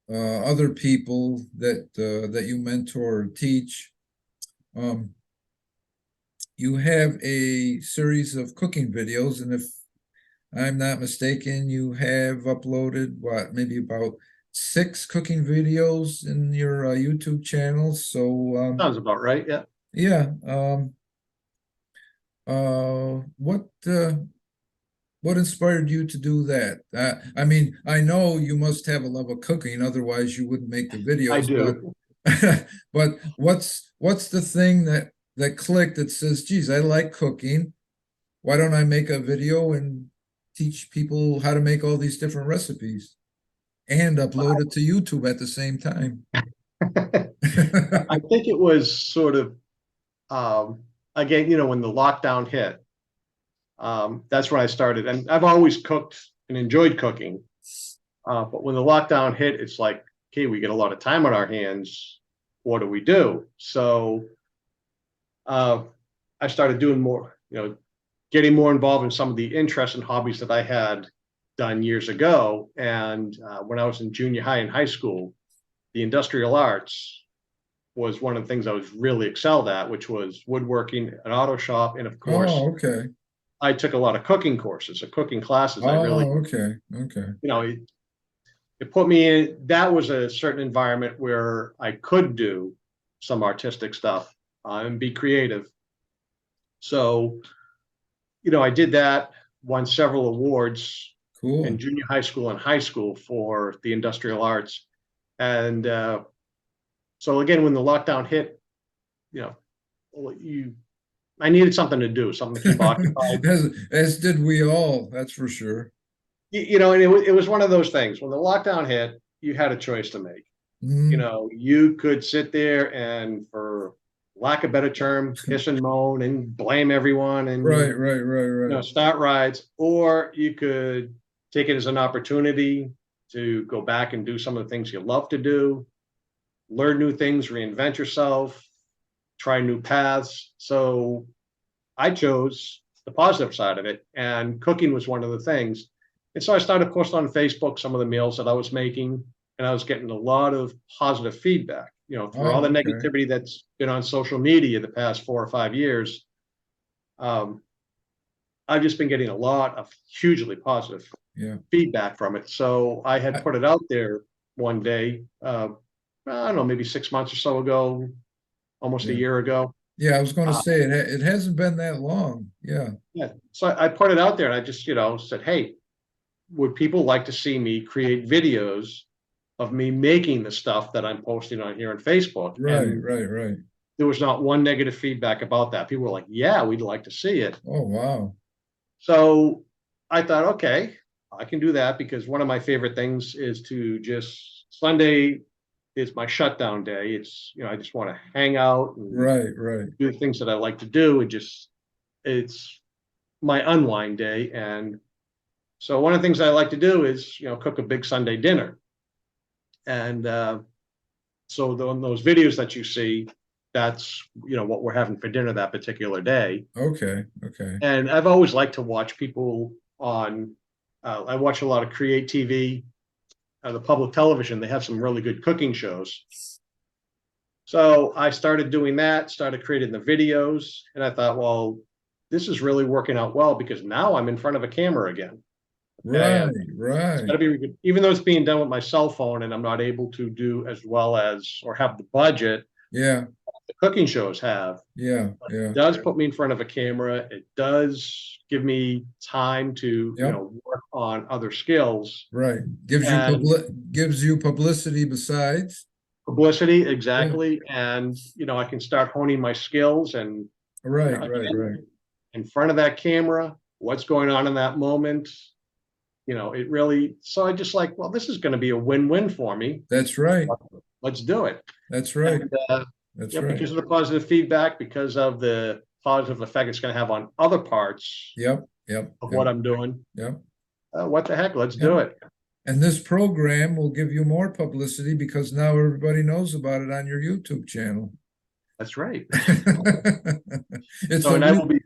other people that you mentor or teach. Um, you have a series of cooking videos, and if I'm not mistaken, you have uploaded what, maybe about 6 cooking videos in your YouTube channel. So Sounds about right. Yeah. yeah, what inspired you to do that? I mean, I know you must have a love of cooking, otherwise you wouldn't make the I videos, but do. but what's the thing that clicked that says, geez, I like cooking. Why don't I make a video and teach people how to make all these different recipes and upload it to YouTube at the same time? I think it was sort of, um, again, when the lockdown hit, that's when I started. And I've always cooked and enjoyed cooking. But when the lockdown hit, it's like, okay, we get a lot of time on our hands. What do we do? So I started doing more, getting more involved in some of the interests and hobbies that I had done years ago. And when I was in junior high and high school, the industrial arts was one of the things I was really excelled at, which was woodworking, an auto shop, and of course, Oh, okay. I took a lot of cooking courses or cooking classes. I really, Oh, okay. Okay. it put me in, that was a certain environment where I could do some artistic stuff and be creative. So, I did that, won several awards in Cool. junior high school and high school for the industrial arts. And so again, when the lockdown hit, you know, I needed something to do, something to keep occupied. As did we all, that's for sure. And it was one of those things. When the lockdown hit, you had a choice to make. Mhm. You could sit there and, for lack of a better term, piss and moan and blame everyone and Right, right, right, right. start riots, or you could take it as an opportunity to go back and do some of the things you love to do, learn new things, reinvent yourself, try new paths. So I chose the positive side of it, and cooking was one of the things. And so I started posting on Facebook some of the meals that I was making, and I was getting a lot of positive feedback. Through all Oh, the okay. negativity that's been on social media the past 4 or 5 years, I've just been getting a lot of hugely positive Yeah. feedback from it. So I had I, put it out there one day, I don't know, maybe 6 months or so ago, almost a yeah. year ago. Yeah, I was going to Uh, say it hasn't been that long. Yeah. yeah. So I put it out there and I just, said, hey, would people like to see me create videos of me making the stuff that I'm posting on here on Facebook? Right, And right, right. there was not one negative feedback about that. People were like, yeah, we'd like to see it. Oh, wow. So I thought, okay, I can do that, because one of my favorite things is to just, Sunday is my shutdown day. It's, I just want to hang out and Right, right. do the things that I like to do. It's my unwind day. And so one of the things I like to do is, cook a big Sunday dinner. And so those videos that you see, that's, what we're having for dinner that particular day. Okay, okay. And I've always liked to watch people on, I watch a lot of Create TV, the public television. They have some really good cooking shows. So I started doing that, started creating the videos, and I thought, well, this is really working out well, because now I'm in front of a camera again. Right, And it's right. got to be good, even though it's being done with my cell phone and I'm not able to do as well as, or have the budget Yeah, the cooking shows have. yeah, yeah. It does put me in front of a camera. It does give me time to, Yep. work on other skills Right. and Gives you publicity besides. publicity. Yeah. Exactly. And, I can start honing my skills and, Right, right, again, right. in front of that camera, what's going on in that moment. It really, so I just like, well, this is going to be a win-win for me. That's right. Let's do it. That's right. And, That's right. because of the positive feedback, because of the positive effect it's going to have on other parts Yep, yep, of yep, what I'm doing. yep. What the heck? Let's do it. And this program will give you more publicity because now everybody knows about it on your YouTube channel. That's right. It's So, a and I re- will be,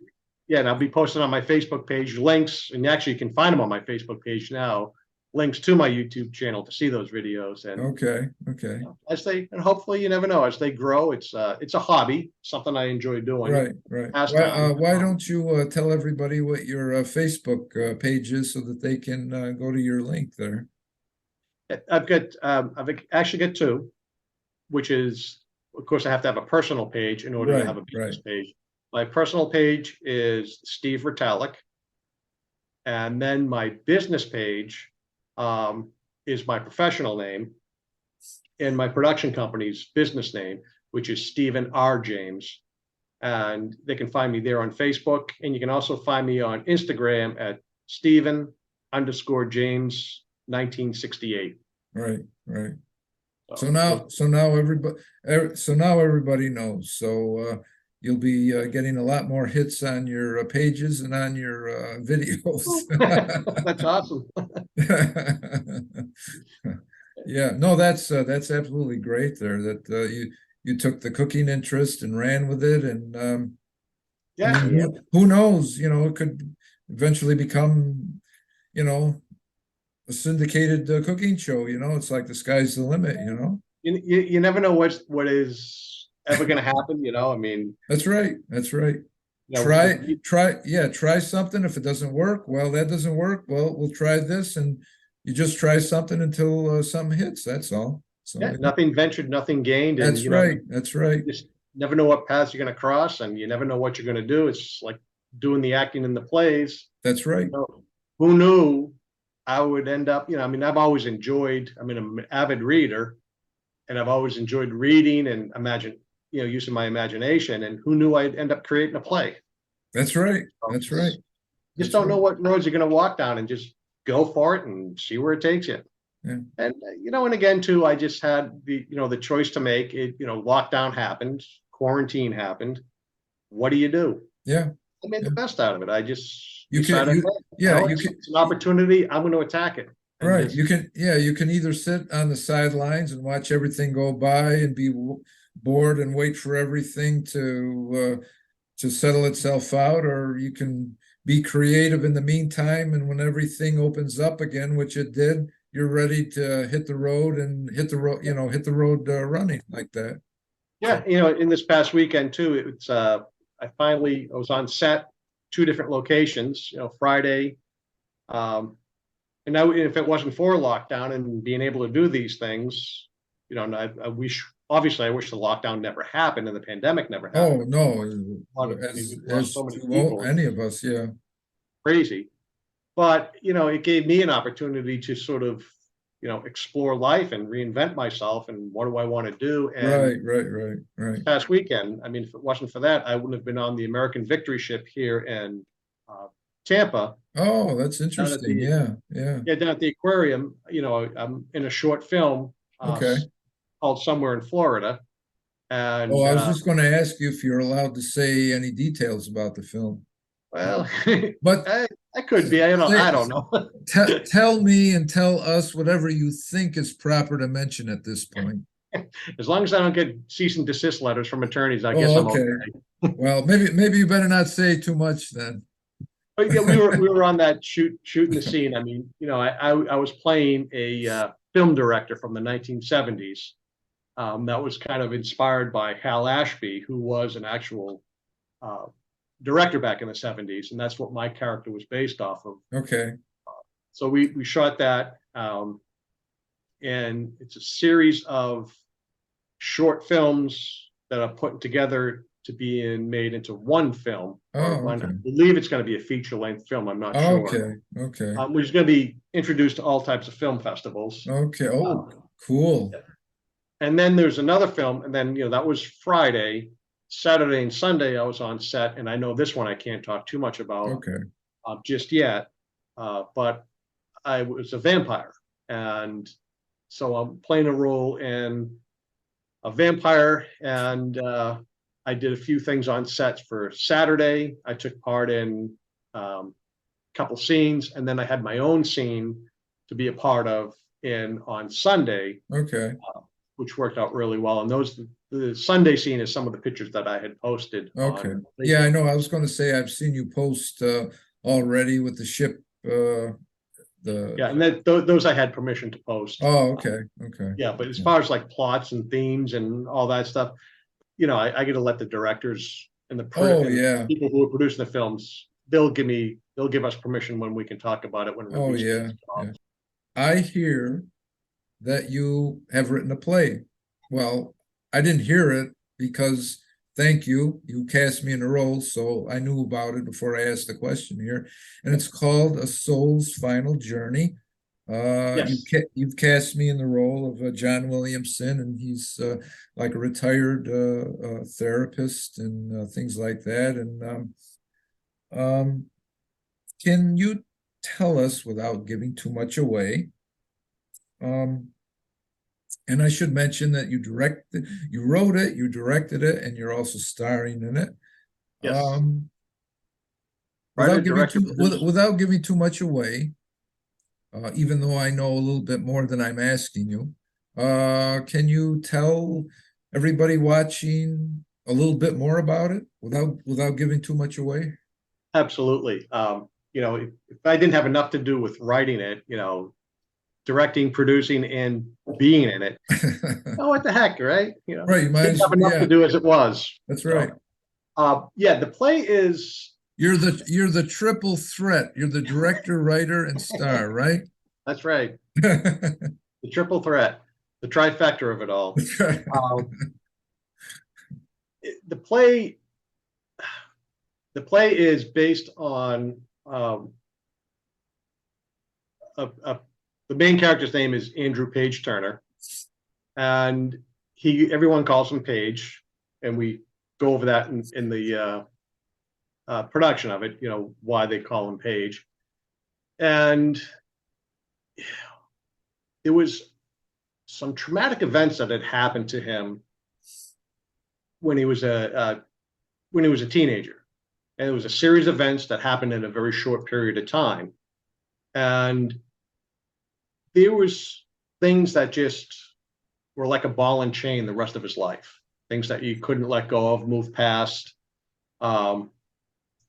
yeah, and I'll be posting on my Facebook page links, and actually you can find them on my Facebook page now, links to my YouTube channel to see those videos. And okay, okay. as they, and hopefully you never know, as they grow, it's a hobby, something I enjoy doing. Right, right. Pastime. Why don't you tell everybody what your Facebook page is so that they can go to your link there? I've actually got two, which is, of course, I have to have a personal page in order Right, to have a business right. page. My personal page is Steve Retallick, and then my business page is my professional name, and my production company's business name, which is Stephen R. James. And they can find me there on Facebook, and you can also find me on Instagram at Stephen_James 1968. Right, right. So now everybody knows. So you'll be getting a lot more hits on your pages and on your videos. That's awesome. Yeah, no, that's absolutely great there that you took the cooking interest and ran with it. And I Yeah, mean, yeah. who knows, it could eventually become, a syndicated cooking show, it's like the sky's the limit, You never know what is ever going to happen. I mean, That's right. That's right. you know, Try something. If it doesn't work, well, that doesn't work. Well, we'll try this, and you just try something until something hits. That's all. So yeah, nothing ventured, nothing gained. And that's right. That's right. you just never know what paths you're going to cross, and you never know what you're going to do. It's like doing the acting in the plays. That's right. Who knew I would end up, I mean, I'm an avid reader, and I've always enjoyed reading and using my imagination, and who knew I'd end up creating a play. That's right. That's right. Just don't know what roads you're going to walk down, and just go for it and see where it takes you. Yeah. And and again too, I just had the choice to make. Lockdown happened, quarantine happened. What do you do? Yeah. I made the best out of it. I just You can, decided, it's an opportunity. I'm going to attack it. Right. You can either sit on the sidelines and watch everything go by and be bored and wait for everything to settle itself out, or you can be creative in the meantime. And when everything opens up again, which it did, you're ready to hit the road running like that. Yeah. In this past weekend too, I was on set, 2 different locations, Friday. And now if it wasn't for lockdown and being able to do these things, I wish the lockdown never happened and the pandemic never happened. Oh, no. As so many to people. any of us, yeah. Crazy. But, it gave me an opportunity to sort of, explore life and reinvent myself and what do I want to do. And Right. this past weekend, I mean, if it wasn't for that, I wouldn't have been on the American Victory Ship here in Tampa. Oh, that's interesting. Yeah. Yeah, down at the aquarium, I'm in a short film Okay. called Somewhere in Florida. And Oh, I was just going to ask you if you're allowed to say any details about the film. well, But I could be. I don't know. Tell me and tell us whatever you think is proper to mention at this point. As long as I don't get cease and desist letters from attorneys, I guess I'm okay. Well, maybe you better not say too much then. But yeah, we were on that shooting the scene. I mean, I was playing a film director from the 1970s. That was kind of inspired by Hal Ashby, who was an actual director back in the 70s, and that's what my character was based off of. Okay. So we shot that, and it's a series of short films that are put together to be made into one film. Oh, okay. I believe it's going to be a feature-length film. I'm not sure. Okay. Which is going to be introduced to all types of film festivals. Okay. Oh, cool. And then there's another film, and then that was Friday. Saturday and Sunday I was on set, and I know this one I can't talk too much about just yet, but I was a vampire, and so I'm playing a role in a vampire, and I did a few things on sets for Saturday. I took part in couple scenes, and then I had my own scene to be a part of on Sunday, Okay, which worked out really well. And the Sunday scene is some of the pictures that I had posted okay. on. Yeah, I know. I was going to say I've seen you post already with the ship. Yeah, and those I had permission to post. Oh, okay, okay. Yeah, but as Yeah. far as like plots and themes and all that stuff, you know, I got to let the directors and Oh, and yeah. people who are producing the films, they'll give us permission when we can talk about it when Oh, releasing yeah. it. Yeah. I hear that you have written a play. Well, I didn't hear it because, thank you, you cast me in a role, so I knew about it before I asked the question here. And it's called A Soul's Final Journey. Yes. You've cast me in the role of John Williamson, and he's like a retired therapist and things like that. And um, can you tell us, without giving too much away, and I should mention that you wrote it, you directed it, and you're also starring in it. Yes. Without Writer, giving director, producer. without giving too much away, even though I know a little bit more than I'm asking you, can you tell everybody watching a little bit more about it without giving too much away? Absolutely. You know, if I didn't have enough to do with writing it, you know, directing, producing, and being in it, oh, what the heck, right? You know, Right, you might didn't as have enough yeah, to do as it was. that's So, right. yeah, the play is You're the triple threat. You're the director, writer, and star, right? that's right, the triple threat, the trifecta of it all. That's right. The play is based on the main character's name is Andrew Page Turner, and everyone calls him Page, and we go over that in the production of it. You know why they call him Page, and there was some traumatic events that had happened to him when he was a teenager, and it was a series of events that happened in a very short period of time, and there was things that just were like a ball and chain the rest of his life, things that he couldn't let go of, move past, and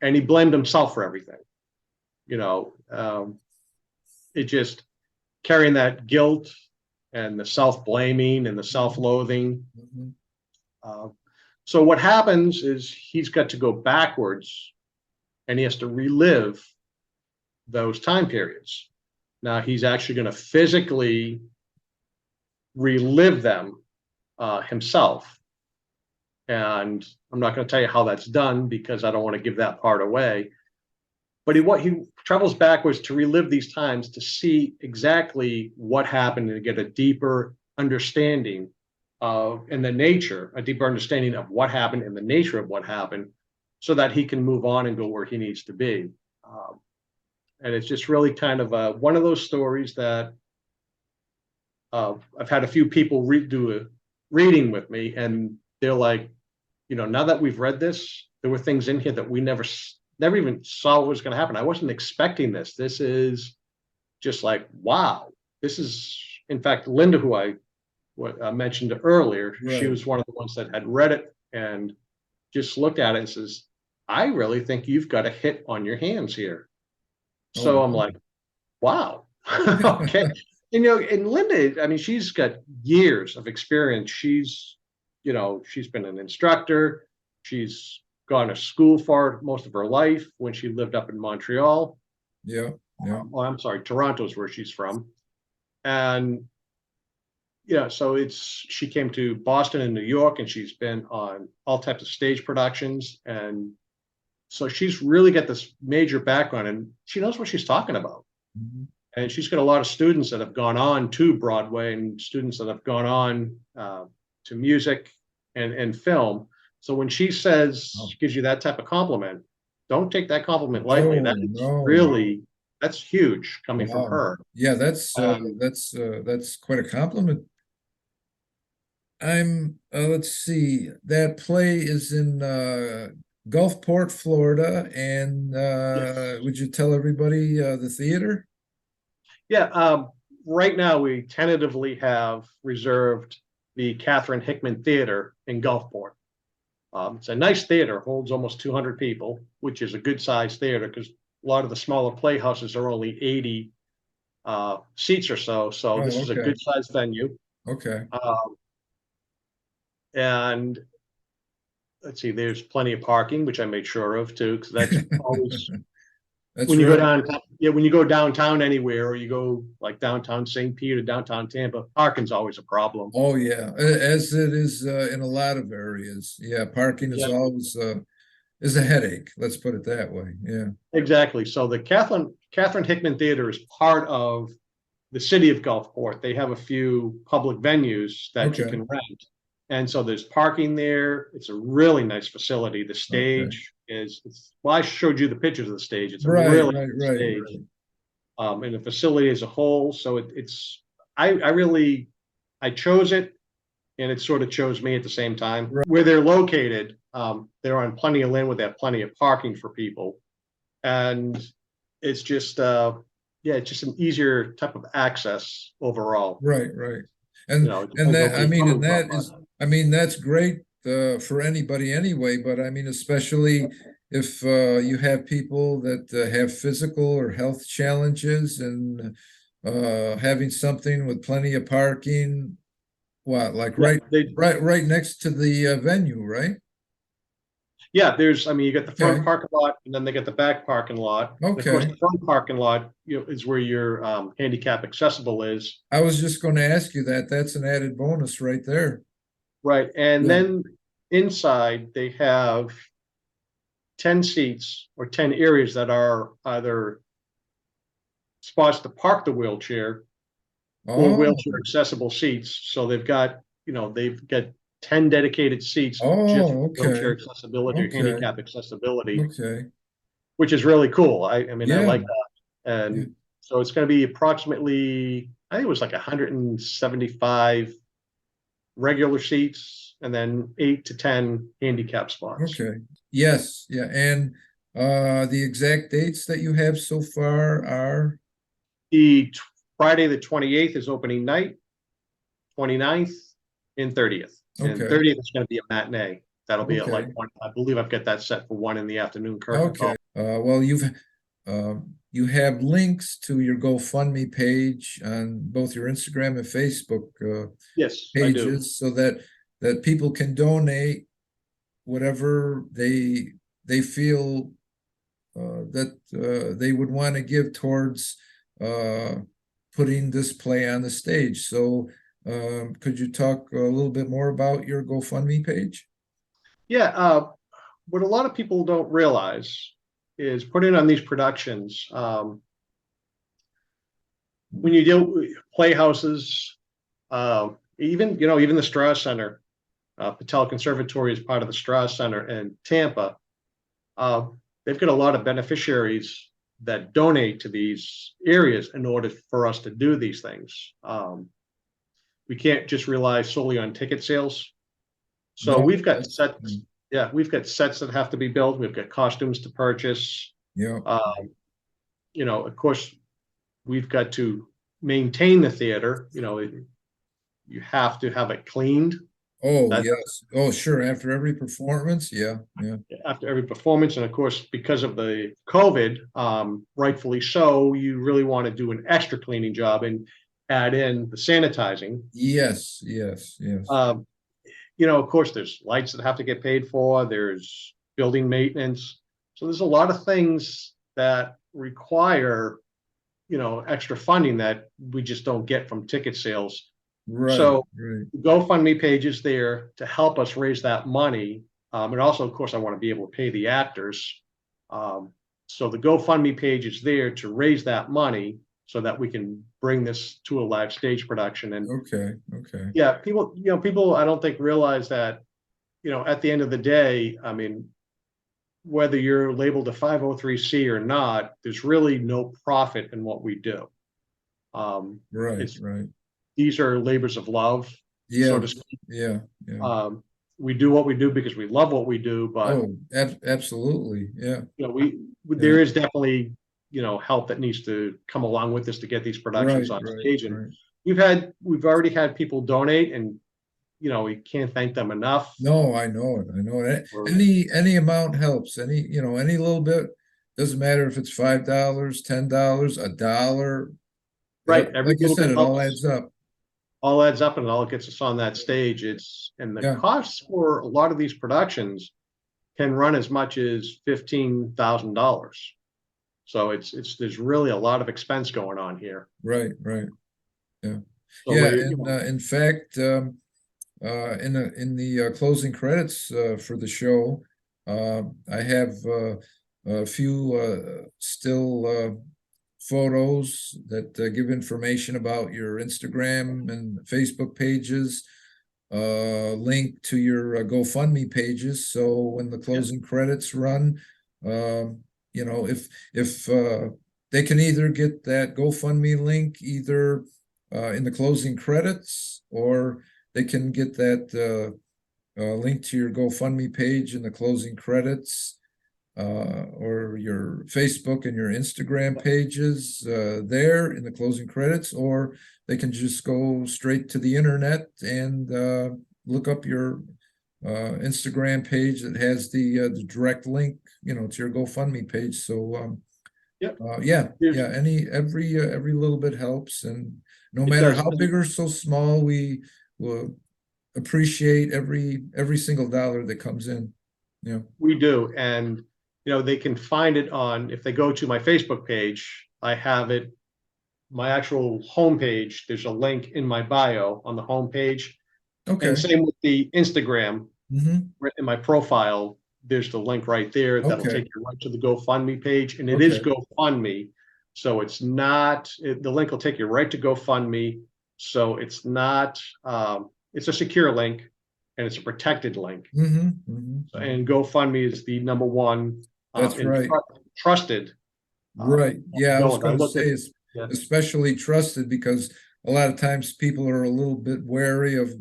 he blamed himself for everything. You know, it just carrying that guilt and the self-blaming and the self-loathing. So what happens is he's got to go backwards and he has to relive those time periods. Now he's actually going to physically relive them himself. And I'm not going to tell you how that's done because I don't want to give that part away. But he travels backwards to relive these times to see exactly what happened and to get a deeper understanding of a deeper understanding of what happened and the nature of what happened, so that he can move on and go where he needs to be. And it's just really kind of one of those stories that I've had a few people do a reading with me, and they're like, you know, now that we've read this, there were things in here that we never even saw what was going to happen. I wasn't expecting this. This is just like, wow. This is, in fact, Linda, who I mentioned earlier, Right. She was one of the ones that had read it and just looked at it and says, I really think you've got a hit on your hands here. So Oh. I'm like, wow. Okay. And, you know, and Linda, I mean, she's got years of experience. She's been an instructor. She's gone to school for most of her life when she lived up in Montreal. Yeah. Yeah. Oh, I'm sorry, Toronto's where she's from. And yeah, so she came to Boston and New York, and she's been on all types of stage productions. And so she's really got this major background, and she knows what she's talking about. Mhm. And she's got a lot of students that have gone on to Broadway and students that have gone on to music and film. So when she says, she gives you that type of compliment, don't take that compliment lightly. That's huge coming from her. Yeah, that's quite a compliment. Let's see, that play is in Gulfport, Florida, and Yes. would you tell everybody the theater? Yeah, right now we tentatively have reserved the Catherine Hickman Theater in Gulfport. It's a nice theater, holds almost 200 people, which is a good sized theater because a lot of the smaller playhouses are only 80 seats or so. So this Oh, is a okay, good sized venue. okay, Um, and let's see, there's plenty of parking, which I made sure of too, because that's always that's when you go right. down, yeah, when you go downtown anywhere, or you go like downtown St. Pete or downtown Tampa, parking's always a problem. Oh, yeah, as it is in a lot of areas. Yeah, parking is Yeah, always is a headache. Let's put it that way. Yeah. exactly. So the Catherine Hickman Theater is part of the city of Gulfport. They have a few public venues that you Okay. can rent. And so there's parking there. It's a really nice facility. The Okay. stage well, I showed you the pictures of the stage. It's a Right. really Right. nice Right. stage. Right. And the facility as a whole. So I chose it and it sort of chose me at the same time. Right. Where they're located, they're on plenty of land where they have plenty of parking for people. And it's just, yeah, it's just an easier type of access overall. Right. Right. You know, it And depends on that where I you're mean, and coming from. that is I mean that's great for anybody anyway. But I mean, especially if you have people that have physical or health challenges and having something with plenty of parking. What, like Yeah, right next to the venue, right? I mean, you got the front Okay. parking lot and then they got the back parking lot. And of course, Okay. the front parking lot, is where your handicap accessible is. I was just going to ask you that. That's an added bonus right there. Right. And Yeah. then inside they have 10 seats or 10 areas that are either spots to park the wheelchair or Oh, wheelchair accessible seats. So they've got 10 dedicated seats just oh, for wheelchair okay. accessibility or Okay. handicap accessibility, Okay. which is really cool. I mean, I Yeah. like that. Yeah. And so it's going to be approximately, I think it was like 175 regular seats and then 8 to 10 handicap spots. Okay. Yes. Yeah. And the exact dates that you have so far are The Friday, the 28th is opening night, 29th and 30th. And okay. 30th is going to be a matinee. That'll be at like Okay. one. I believe I've got that set for 1 in the afternoon curtain Okay. call. Well, you have links to your GoFundMe page on both your Instagram and Facebook Yes, I do. pages, so that people can donate whatever they feel that they would want to give towards putting this play on the stage. So, could you talk a little bit more about your GoFundMe page? Yeah. What a lot of people don't realize is putting on these productions. When you deal with playhouses, even the Strauss Center, Patel Conservatory is part of the Strauss Center in Tampa. They've got a lot of beneficiaries that donate to these areas in order for us to do these things. We can't just rely solely on ticket sales. So No, we've got that's sets. Yeah, we've got sets that have to be built. We've got costumes to purchase. yeah. Of course, we've got to maintain the theater. You have to have it cleaned. Oh, That yes. Oh, sure. After every performance, yeah, yeah. after every performance, and of course, because of the COVID, rightfully so, you really want to do an extra cleaning job and add in the sanitizing. Yes, yes, yes. Of course, there's lights that have to get paid for. There's building maintenance. So there's a lot of things that require, extra funding that we just don't get from ticket sales. Right, So right. the GoFundMe page is there to help us raise that money. And also, of course, I want to be able to pay the actors. So the GoFundMe page is there to raise that money so that we can bring this to a live stage production. And Okay, okay. yeah, people I don't think realize that, at the end of the day, I mean, whether you're labeled a 503c or not, there's really no profit in what we do. Right, right. These are labors of love, so Yeah, to speak. yeah, yeah. we do what we do because we love what we do, but Oh, absolutely, yeah, you know, there is definitely, you know, help that needs to come along with this to get these productions right, on right, stage. And right. we've already had people donate, and you know, we can't thank them enough. No, I know it. I know it. Or- Any amount helps. Any little bit. Doesn't matter if it's $5, $10, $1. Right, every Like you little said, bit it all helps. adds up. All adds up, and it all gets us on that stage. And the Yeah. costs for a lot of these productions can run as much as $15,000. So there's really a lot of expense going on here. Right, right. Yeah. So Yeah, you and know, in fact, in the closing credits for the show, I have a few still photos that give information about your Instagram and Facebook pages, link to your GoFundMe pages. So when the closing credits run, if they can either get that GoFundMe link either in the closing credits, or they can get that link to your GoFundMe page in the closing credits, or your Facebook and your Instagram pages there in the closing credits, or they can just go straight to the internet and look up your Instagram page that has the direct link, to your GoFundMe page. So yeah, every little bit helps, and no matter how big or so small, we will appreciate every single dollar that comes in. Yeah. we do. And you know, they can find it on, if they go to my Facebook page, I have it, my actual homepage. There's a link in my bio on the homepage. Okay. And same with the Instagram. Mm-hmm. In my profile, there's the link right there that'll Okay. take you right to the GoFundMe page. And it is Okay. GoFundMe. So it's not, the link will take you right to GoFundMe. So it's not, it's a secure link, and it's a protected link. Mm-hmm. Mm-hmm. And GoFundMe is the number one. That's right. Trusted. Right. Yeah, I was going to say it's yeah. especially trusted, because a lot of times people are a little bit wary of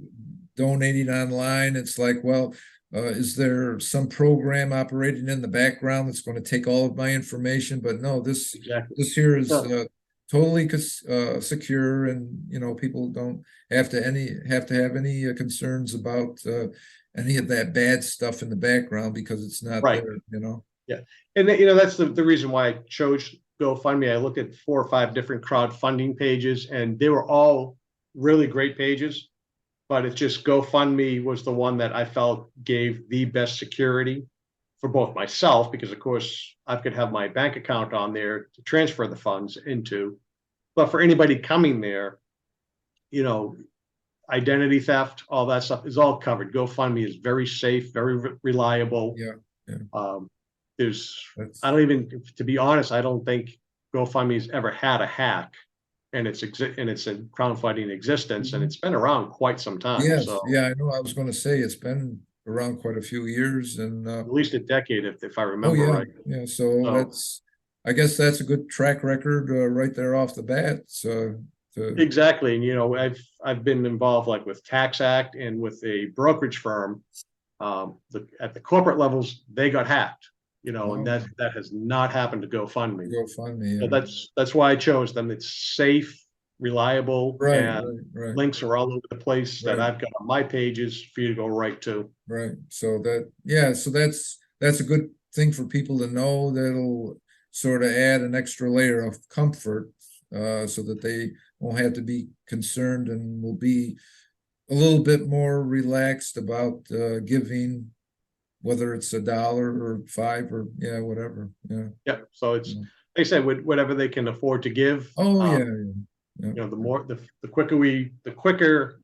donating online. It's like, well, is there some program operating in the background that's going to take all of my information? But no, this here is totally secure, and people don't have to have any concerns about any of that bad stuff in the background, because it's not there. Yeah, and that's the reason why I chose GoFundMe. I looked at 4 or 5 different crowdfunding pages, and they were all really great pages, but it's just GoFundMe was the one that I felt gave the best security for both myself, because of course I could have my bank account on there to transfer the funds into, but for anybody coming there, identity theft, all that stuff is all covered. GoFundMe is very safe, very reliable. Yeah. I don't even, to be honest, I don't think GoFundMe's ever had a hack, and it's in crowdfunding existence, and it's been around quite some time. Yes, so yeah, I know. I was going to say it's been around quite a few years, and at least a decade, if I remember right. Yeah, so I guess that's a good track record right there off the bat. Exactly, and I've been involved like with Tax Act and with a brokerage firm. At the corporate levels, they got hacked. And that has not happened to GoFundMe. Yeah. So that's why I chose them. It's safe, reliable, right. links are all over the place that I've got on my pages for you to go right to. Right. So that's a good thing for people to know. That'll sort of add an extra layer of comfort, so that they won't have to be concerned, and will be a little bit more relaxed about giving, whether it's $1 or $5 or whatever. Yeah. So it's, like I said, whatever they can afford to give. The quicker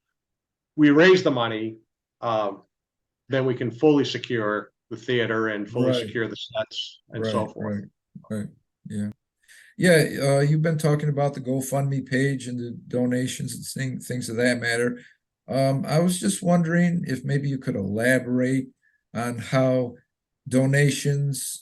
we raise the money, then we can fully secure the theater and fully secure the sets and so forth. Right. Yeah. Yeah. You've been talking about the GoFundMe page and the donations and things of that matter. I was just wondering if maybe you could elaborate on how donations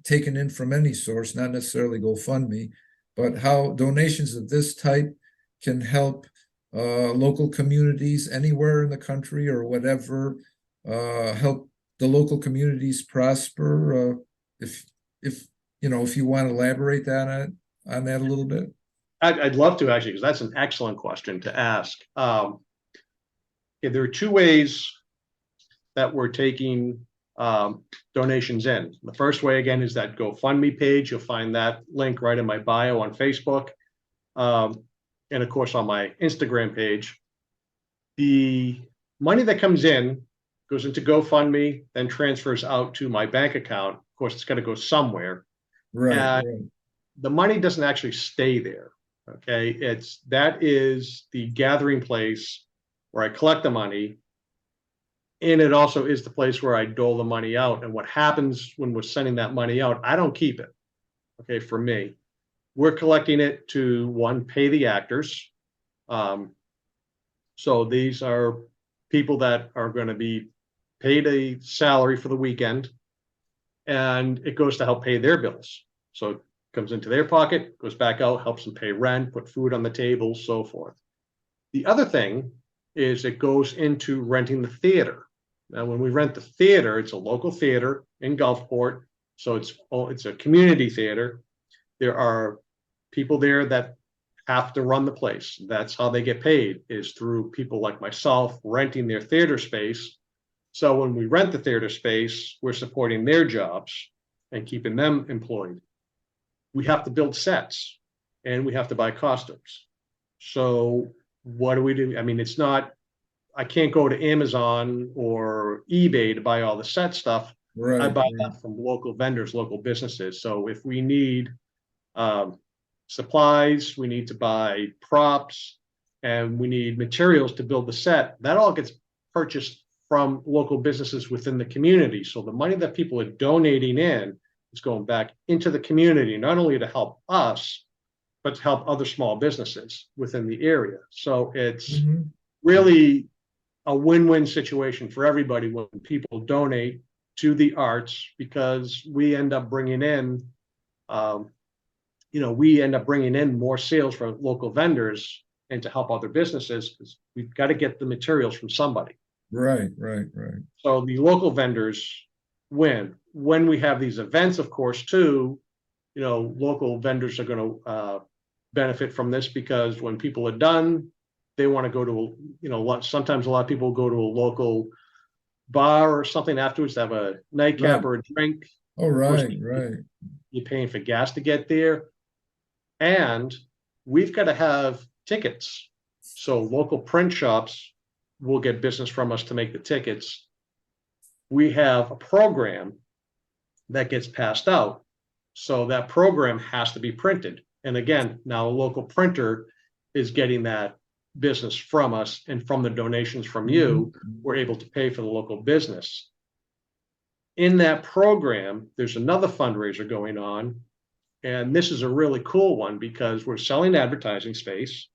taken in from any source, not necessarily GoFundMe, but how donations of this type can help local communities anywhere in the country or whatever, help the local communities prosper? If if you want to elaborate on that a little bit. I'd love to, actually, because that's an excellent question to ask. There are two ways that we're taking donations in. The first way, again, is that GoFundMe page. You'll find that link right in my bio on Facebook, and of course on my Instagram page. The money that comes in goes into GoFundMe, then transfers out to my bank account. Of course, it's got to go somewhere. Right, And right. the money doesn't actually stay there. Okay, that is the gathering place where I collect the money, and it also is the place where I dole the money out. And what happens when we're sending that money out, I don't keep it. Okay, for me, we're collecting it to, one, pay the actors. So these are people that are going to be paid a salary for the weekend, and it goes to help pay their bills. So it comes into their pocket, goes back out, helps them pay rent, put food on the table, so forth. The other thing is it goes into renting the theater. Now, when we rent the theater, it's a local theater in Gulfport, so it's a community theater. There are people there that have to run the place. That's how they get paid, is through people like myself renting their theater space. So when we rent the theater space, we're supporting their jobs and keeping them employed. We have to build sets and we have to buy costumes. So what do? I mean, it's not, I can't go to Amazon or eBay to buy all the set stuff. Right, I buy right. that from local vendors, local businesses. So if we need supplies, we need to buy props, and we need materials to build the set, that all gets purchased from local businesses within the community. So the money that people are donating in is going back into the community, not only to help us, but to help other small businesses within the area. So it's Mhm. really a win-win situation for everybody when people donate to the arts, because we end up bringing in, more sales for local vendors and to help other businesses, because we've got to get the materials from somebody. Right, right, right. So the local vendors win. When we have these events, of course, too, local vendors are going to benefit from this, because when people are done, they want to go to, sometimes a lot of people go to a local bar or something afterwards to have a nightcap Right. or a drink. Oh, Of course, right, right. you're paying for gas to get there. And we've got to have tickets. So local print shops will get business from us to make the tickets. We have a program that gets passed out. So that program has to be printed. And again, now a local printer is getting that business from us, and from the donations from you, we're able to pay for the local business. In that program, there's another fundraiser going on, and this is a really cool one because we're selling advertising space.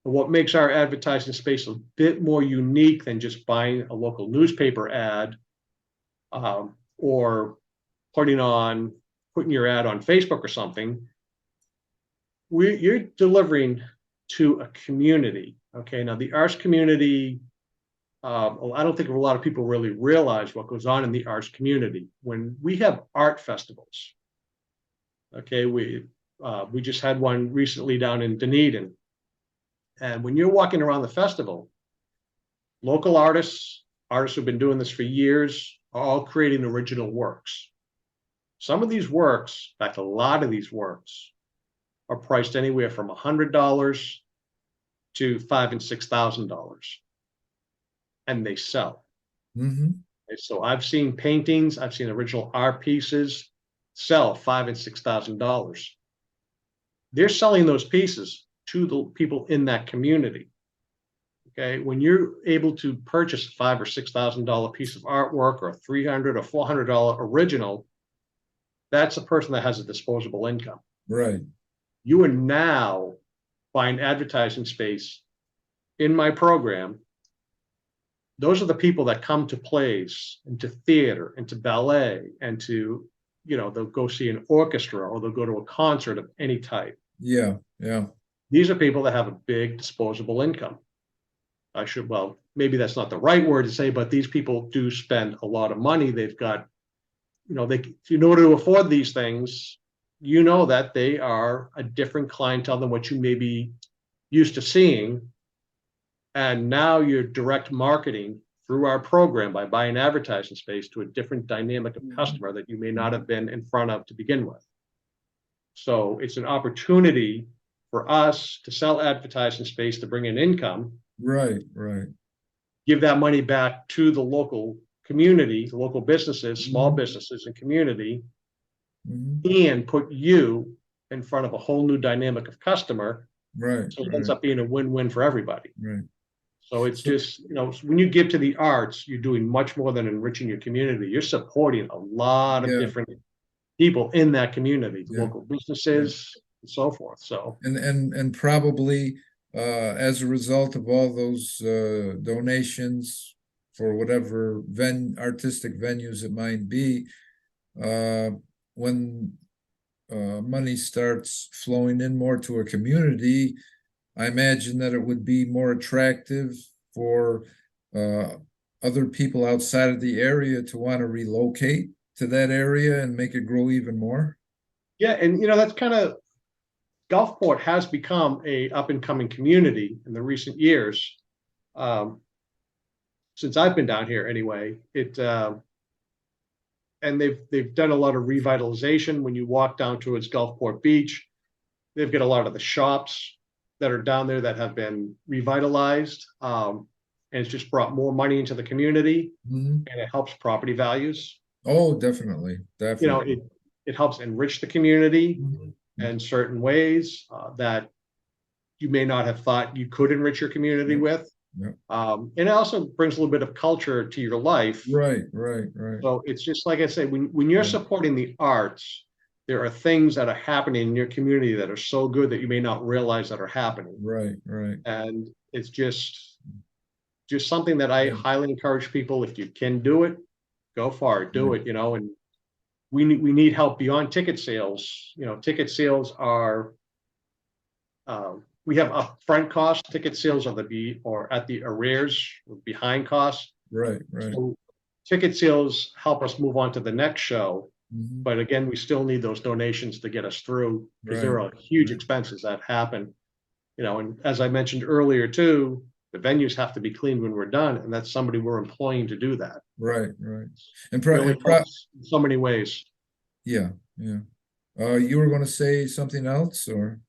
What makes our advertising space a bit more unique than just buying a local newspaper ad, or putting your ad on Facebook or something, you're delivering to a community. Okay, now the arts community, I don't think a lot of people really realize what goes on in the arts community. When we have art festivals, okay, we just had one recently down in Dunedin, and when you're walking around the festival, local artists who've been doing this for years, are all creating original works. Some of these works, in fact, a lot of these works, are priced anywhere from $100 to $5,000 and $6,000, and they sell. Mm-hmm. So I've seen paintings, I've seen original art pieces sell $5,000 and $6,000. They're selling those pieces to the people in that community. Okay, when you're able to purchase a $5,000 or $6,000 piece of artwork, or a $300 or $400 original, that's a person that has a disposable income. Right. You are now buying advertising space in my program. Those are the people that come to plays and to theater and to ballet and to, they'll go see an orchestra, or they'll go to a concert of any type. Yeah, yeah. these are people that have a big disposable income. Well, maybe that's not the right word to say, but these people do spend a lot of money. They've got, in order to afford these things, that they are a different clientele than what you may be used to seeing. And now you're direct marketing through our program by buying advertising space to a different dynamic of customer that you may not have been in front of to begin with. So it's an opportunity for us to sell advertising space to bring in income. Right. Give that money back to the local community, the local businesses, small businesses and community, and put you in front of a whole new dynamic of customer. Right. So it ends up being a win-win for everybody. Right. So it's just, when you give to the arts, you're doing much more than enriching your community. You're supporting a lot of different people in that community, local businesses and so forth. So and probably as a result of all those donations for whatever artistic venues it might be, when money starts flowing in more to a community, I imagine that it would be more attractive for other people outside of the area to want to relocate to that area and make it grow even more. Yeah, and that's kind of, Gulfport has become a up and coming community in the recent years. Since I've been down here anyway, and they've done a lot of revitalization. When you walk down towards Gulfport Beach, they've got a lot of the shops that are down there that have been revitalized. And it's just brought more money into the community, and it helps property values. Oh, definitely. It helps enrich the community in certain ways that you may not have thought you could enrich your community with. And it also brings a little bit of culture to your life. Right. So it's just like I say, when you're supporting the arts, there are things that are happening in your community that are so good that you may not realize that are happening. Right. And it's just something that I highly encourage people. If you can do it, go for it, do it, and we need help beyond ticket sales. Ticket sales are, we have upfront costs. Ticket sales are at the arrears, behind costs. Right. So ticket sales help us move on to the next show. But again, we still need those donations to get us through, because there are huge expenses that happen. And as I mentioned earlier too, the venues have to be cleaned when we're done, and that's somebody we're employing to do that. Right. And in so many ways. Yeah. You were going to say something else, or?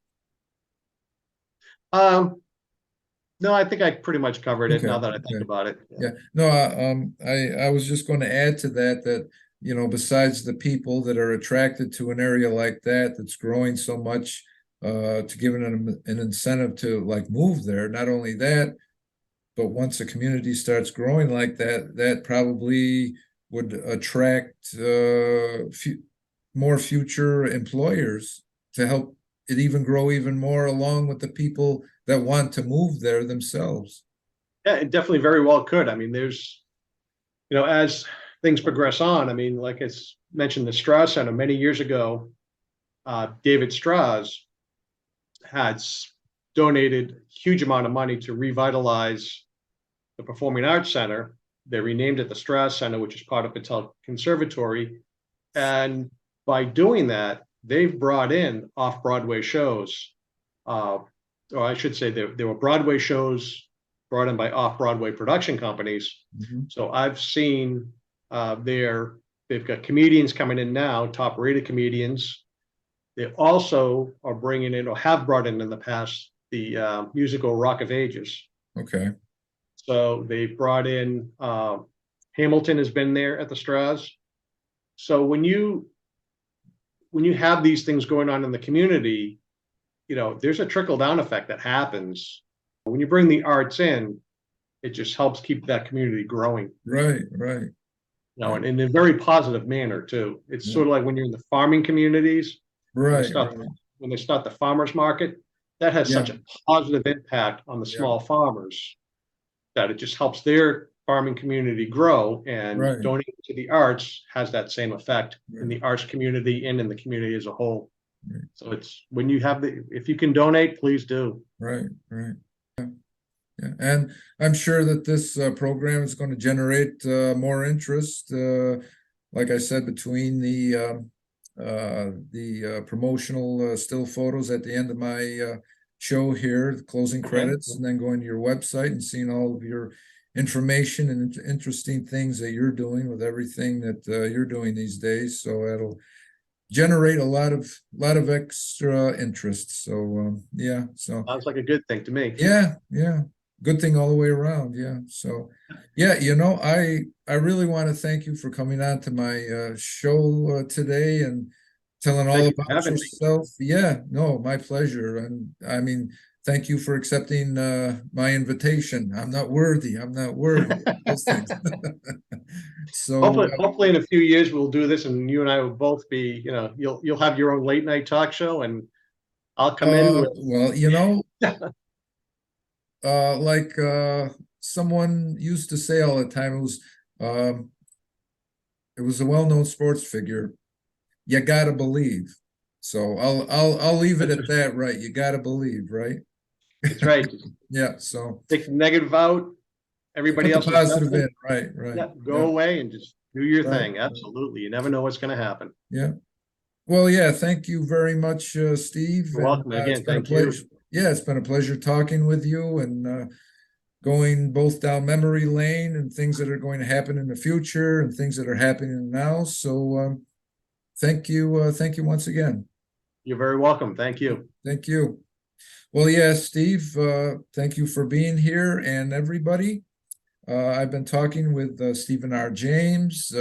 No, I think I pretty much covered it now that I think about it. No, I was just going to add to that, besides the people that are attracted to an area like that, that's growing so much, to give an incentive to move there. Not only that, but once a community starts growing like that, that probably would attract more future employers to help it even grow even more, along with the people that want to move there themselves. Yeah, it definitely very well could. I mean, there's, as things progress on, I mean, like it's mentioned, the Strauss Center many years ago, David Strauss had donated a huge amount of money to revitalize the Performing Arts Center. They renamed it the Strauss Center, which is part of Patel Conservatory. And by doing that, they've brought in off-Broadway shows. Or I should say there were Broadway shows brought in by off-Broadway production companies. So I've seen they've got comedians coming in now, top-rated comedians. They also are bringing in, or have brought in the past, the musical Rock of Ages. Okay. So they brought in, Hamilton has been there at the Strauss. So when you have these things going on in the community, there's a trickle-down effect that happens. When you bring the arts in, it just helps keep that community growing. Right. And in a very positive manner too. It's sort of like when you're in the farming communities, when they start the farmers market, that has such a positive impact on the small farmers that it just helps their farming community grow, and donating to the arts has that same effect in the arts community and in the community as a whole. So it's when you have if you can donate, please do. Right, right. Yeah, and I'm sure that this program is going to generate more interest. Like I said, between the promotional still photos at the end of my show here, the closing credits, and then going to your website and seeing all of your information and interesting things that you're doing with everything that you're doing these days. So it'll generate a lot of extra interest. So yeah, so Sounds like a good thing to me. yeah, good thing all the way around. Yeah. So yeah, I really want to thank you for coming on to my show today and telling all Thank you for about having me. yourself. Yeah, no, my pleasure. And I mean, thank you for accepting my invitation. I'm not worthy. Those things. So Hopefully in a few years we'll do this and you and I will both be, you'll have your own late night talk show and I'll come in with well, like someone used to say all the time, it was a well-known sports figure. You gotta believe. So I'll leave it at that, right? You gotta believe, right? That's right. Yeah. So Take the negative out. Everybody put else the positive in, right? Yeah, go away and just do your Right. thing. Absolutely. You never know what's going to happen. Yeah. Well, yeah. Thank you very much, Steve. You're welcome. And, Again, it's been a thank you. pleasure. Yeah, it's been a pleasure talking with you and going both down memory lane and things that are going to happen in the future and things that are happening now. So thank you once again. You're very welcome. Thank you. Thank you. Well, yeah, Steve, thank you for being here and everybody. I've been talking with Stephen R. James,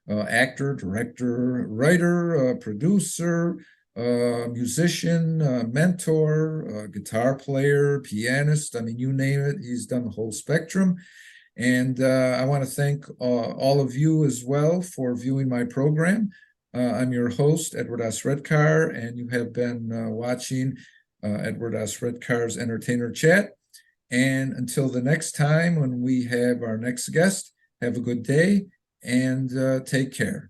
actor, director, writer, producer, musician, mentor, guitar player, pianist. I mean, you name it, he's done the whole spectrum. And I want to thank all of you as well for viewing my program. I'm your host, Edward S. Redcar, and you have been watching Edward S. Redcar's Entertainer Chat. And until the next time when we have our next guest, have a good day and take care.